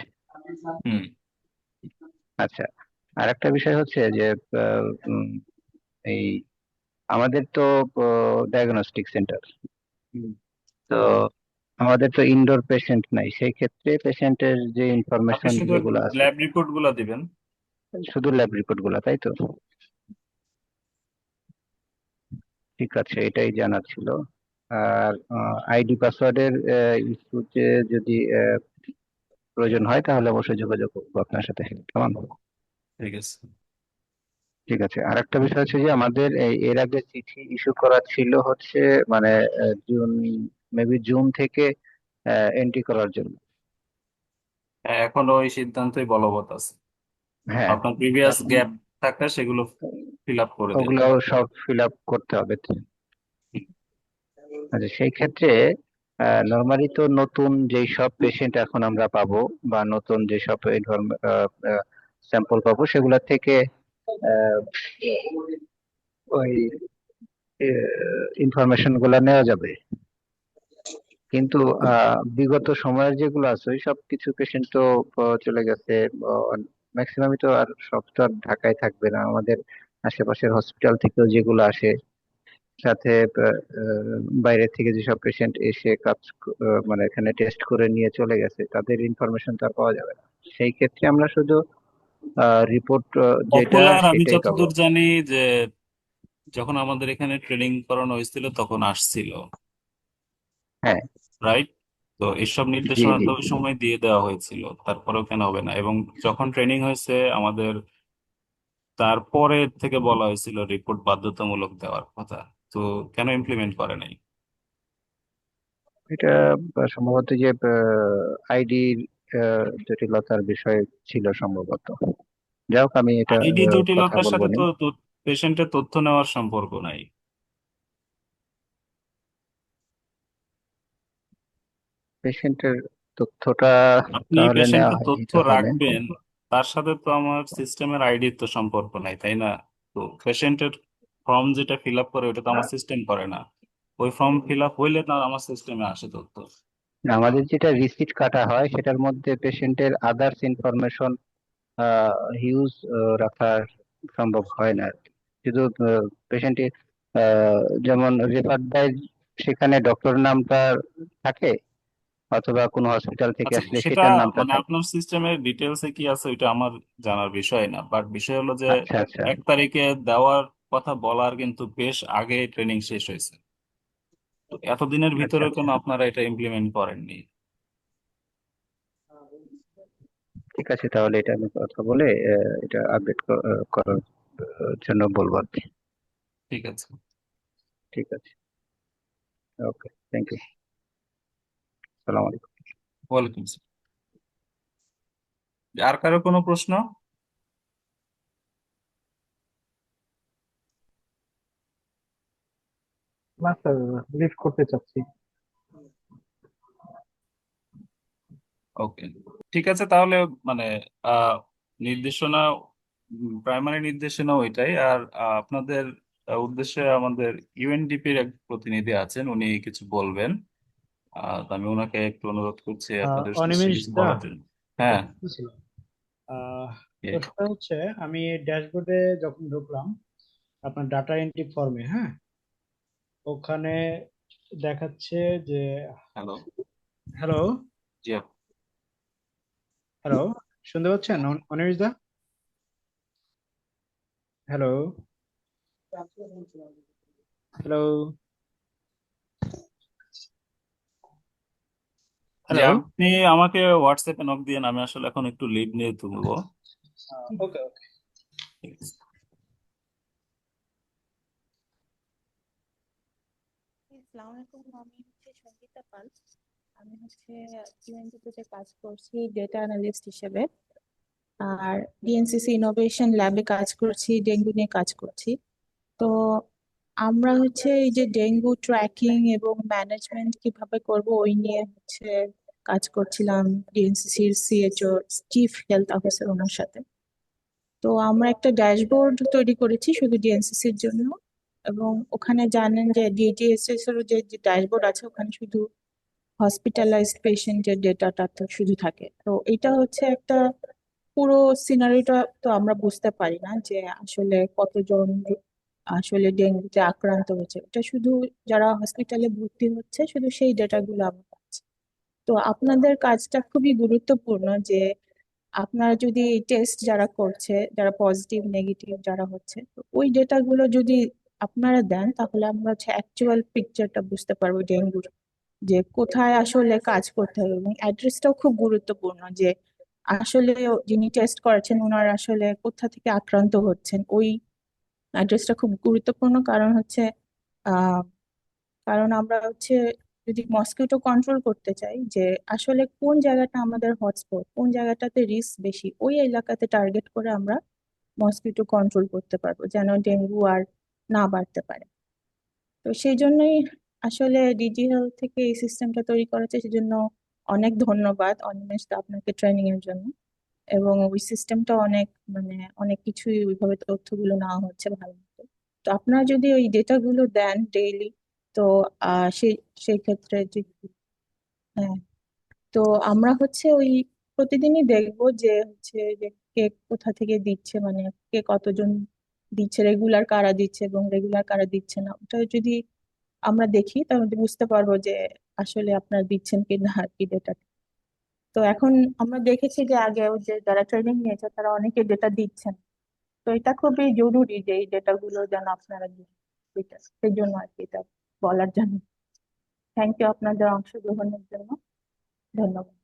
হুম। আচ্ছা, আর একটা বিষয় হচ্ছে যে আহ, উম, এই আমাদের তো ডায়াগনস্টিক সেন্টার, তো আমাদের তো ইনডোর পেশেন্ট নাই, সেই ক্ষেত্রে পেশেন্টের যে আপনি ইনফরমেশন শুধু যেগুলো আছে, ল্যাব রিপোর্ট গুলা দিবেন। শুধু ল্যাব রিপোর্ট গুলা, তাই তো? ঠিক আছে, এটাই জানার ছিল। আর আইডি পাসওয়ার্ডের ইস্যুতে যদি প্রয়োজন হয় তাহলে অবশ্যই যোগাযোগ করবো আপনার সাথে, কেমন? ঠিক আছে। ঠিক আছে, আর একটা বিষয় হচ্ছে যে আমাদের এর আগে চিঠি ইস্যু করা ছিল হচ্ছে মানে জুন, মেবি জুন থেকে এন্ট্রি করার জন্য। হ্যাঁ, এখনো ওই সিদ্ধান্তই বলবৎ আছে। হ্যাঁ, আপনার প্রিভিয়াস এখন গ্যাপ থাকলে সেগুলো ফিল আপ করে দেন। ওগুলো সব ফিল আপ করতে হবে। আচ্ছা, সেই ক্ষেত্রে নর্মালি তো নতুন যেই সব পেশেন্ট এখন আমরা পাবো বা নতুন যেসব স্যাম্পল পাবো সেগুলা থেকে আহ, ওই ইনফরমেশন গুলা নেওয়া যাবে, কিন্তু বিগত সময়ের যেগুলো আছে ওই সব কিছু পেশেন্ট তো চলে গেছে। ম্যাক্সিমামই তো আর সব তো আর ঢাকায় থাকবে না, আমাদের আশেপাশের হসপিটাল থেকেও যেগুলো আসে, সাথে বাইরে থেকে যেসব পেশেন্ট এসে মানে এখানে টেস্ট করে নিয়ে চলে গেছে, তাদের ইনফরমেশন তো আর পাওয়া যাবে না। সেই ক্ষেত্রে আমরা শুধু রিপোর্ট যেটা পপুলার আমি সেটাই পাবো। যতদূর জানি যে যখন আমাদের এখানে ট্রেনিং করানো হয়েছিল তখন আসছিল, হ্যাঁ, রাইট? তো এইসব জি নির্দেশনা জি, তো ওই সময় দিয়ে দেওয়া হয়েছিল, তারপরেও কেন হবে না? এবং যখন ট্রেনিং হয়েছে আমাদের তারপরে থেকে বলা হয়েছিল রিপোর্ট বাধ্যতামূলক দেওয়ার কথা। তো কেন ইমপ্লিমেন্ট করে নাই? এটা সম্ভবত যে আইডির জটিলতার বিষয় ছিল সম্ভবত। যাই হোক, আমি এটা আইডি কথা জটিলতার বলবো সাথে নি। তো পেশেন্টের তথ্য নেওয়ার সম্পর্ক নাই। পেশেন্টের তথ্যটা আপনি তাহলে নেওয়া পেশেন্টের হয়নি তথ্য তাহলে। রাখবেন, তার সাথে তো আমার সিস্টেমের আইডির তো সম্পর্ক নাই, তাই না? তো পেশেন্টের ফর্ম যেটা ফিল আপ করে ওটা তো আমার সিস্টেম করে না। ওই ফর্ম ফিল আপ হইলে না আমার সিস্টেমে আসে তথ্য। আমাদের যেটা রিসিট কাটা হয় সেটার মধ্যে পেশেন্টের আদার্স ইনফরমেশন হিউজ রাখা সম্ভব হয় না। শুধু পেশেন্টের যেমন রেফার দেয়, সেখানে ডক্টর নামটা থাকে, অথবা কোনো হসপিটাল থেকে আচ্ছা, আসলে সেটা সেটার নামটা মানে থাকে। আপনার সিস্টেমের ডিটেলসে কি আছে ওইটা আমার জানার বিষয় না, বাট বিষয় হলো যে আচ্ছা আচ্ছা 1 তারিখে দেওয়ার কথা বলার কিন্তু বেশ আগে ট্রেনিং শেষ হয়েছে। তো এতদিনের আচ্ছা ভিতরেও আচ্ছা, কেন আপনারা এটা ইমপ্লিমেন্ট করেননি? ঠিক আছে, তাহলে এটা আমি কথা বলে এটা আপডেট করার জন্য বলবো আর কি। ঠিক আছে। ঠিক আছে, ওকে, থ্যাংক ইউ। আসসালামু আলাইকুম। ওয়ালাইকুম আসসালাম। আর কারো কোনো প্রশ্ন? না স্যার, লিভ করতে চাচ্ছি। ওকে, ঠিক আছে তাহলে। মানে আহ, নির্দেশনা, প্রাইমারি নির্দেশনা ওইটাই। আর আপনাদের উদ্দেশ্যে আমাদের ইউএনডিপির এক প্রতিনিধি আছেন, উনি কিছু বলবেন। তো আমি ওনাকে একটু অনুরোধ করছি আপনাদের উদ্দেশ্যে অনিমেষ কিছু দা, বলার জন্য। একটা হ্যাঁ। প্রশ্ন ছিল। আহ এ, প্রশ্নটা হচ্ছে, আমি ড্যাশবোর্ডে যখন ঢুকলাম আপনার ডাটা এন্ট্রি ফর্মে, হ্যাঁ, ওখানে দেখাচ্ছে যে, হ্যালো। হ্যালো জি হ্যালো, শুনতে পাচ্ছেন অনিমেষ দা? হ্যালো হ্যালো যে হ্যালো। আপনি আমাকে হোয়াটসঅ্যাপে নক দিয়ে, আমি আসলে এখন একটু লিভ নিয়ে তুলবো। ওকে ওকে। ঠিক আছে। আসসালামু আলাইকুম, আমি সঙ্গীতা পাল। আমি ইউএনডিপিতে কাজ করছি ডেটা অ্যানালিস্ট হিসেবে। আর ডিএনসিসি ইনোভেশন ল্যাবে কাজ করছি, ডেঙ্গু নিয়ে কাজ করছি। তো আমরা এই যে ডেঙ্গু ট্র্যাকিং এবং ম্যানেজমেন্ট কিভাবে করব ওই নিয়ে কাজ করছিলাম ডিএনসিসির সিএচও চিফ হেলথ অফিসার ওনার সাথে। তো আমরা একটা ড্যাশবোর্ড তৈরি করেছি শুধু ডিএনসিসির জন্য, এবং ওখানে জানেন যে ডিটিএসএস এর যে ড্যাশবোর্ড আছে ওখানে শুধু হসপিটালাইজড পেশেন্টের ডেটাটা তো শুধু থাকে। তো এটা একটা পুরো সিনারিটা তো আমরা বুঝতে পারি না যে আসলে কতজন আসলে ডেঙ্গুতে আক্রান্ত হচ্ছে। এটা শুধু যারা হসপিটালে ভর্তি হচ্ছে শুধু সেই ডেটাগুলো আমরা পাচ্ছি। তো আপনাদের কাজটা খুবই গুরুত্বপূর্ণ যে আপনারা যদি টেস্ট যারা করছে, যারা পজিটিভ নেগেটিভ যারা হচ্ছে, তো ওই ডেটাগুলো যদি আপনারা দেন তাহলে আমরা অ্যাকচুয়াল পিকচারটা বুঝতে পারবো ডেঙ্গুর, যে কোথায় আসলে কাজ করতে হবে। এবং অ্যাড্রেসটাও খুব গুরুত্বপূর্ণ যে আসলে যিনি টেস্ট করেছেন ওনার আসলে কোথা থেকে আক্রান্ত হচ্ছেন, ওই অ্যাড্রেসটা খুব গুরুত্বপূর্ণ। কারণ আহ কারণ আমরা যদি মসকিউটো কন্ট্রোল করতে চাই যে আসলে কোন জায়গাটা আমাদের হটস্পট, কোন জায়গাটাতে রিস্ক বেশি, ওই এলাকাতে টার্গেট করে আমরা মসকিউটো কন্ট্রোল করতে পারবো যেন ডেঙ্গু আর না বাড়তে পারে। তো সেই জন্যই আসলে ডিজি হেলথ থেকে এই সিস্টেমটা তৈরি করেছে। সেজন্য অনেক ধন্যবাদ অনিমেষ দা আপনাকে ট্রেনিং এর জন্য। এবং ওই সিস্টেমটা অনেক কিছুই ওইভাবে তথ্যগুলো নেওয়া হচ্ছে ভালো মতো। তো আপনারা যদি ওই ডেটাগুলো দেন ডেইলি, তো সেই সেই ক্ষেত্রে হ্যাঁ, তো আমরা ওই প্রতিদিনই দেখবো যে যে কে কোথা থেকে দিচ্ছে, মানে কে কতজন দিচ্ছে, রেগুলার কারা দিচ্ছে এবং রেগুলার কারা দিচ্ছে না, ওটা যদি আমরা দেখি তাহলে বুঝতে পারবো যে আসলে আপনারা দিচ্ছেন কি না আর কি ডেটা। তো এখন আমরা দেখেছি যে আগেও যে যারা ট্রেনিং নিয়েছে তারা অনেকে ডেটা দিচ্ছেন। তো এটা খুবই জরুরি যে এই ডেটাগুলো যেন আপনারা দিন। সেই জন্য আর কি এটা বলার জন্য। থ্যাংক ইউ আপনাদের অংশগ্রহণের জন্য। ধন্যবাদ।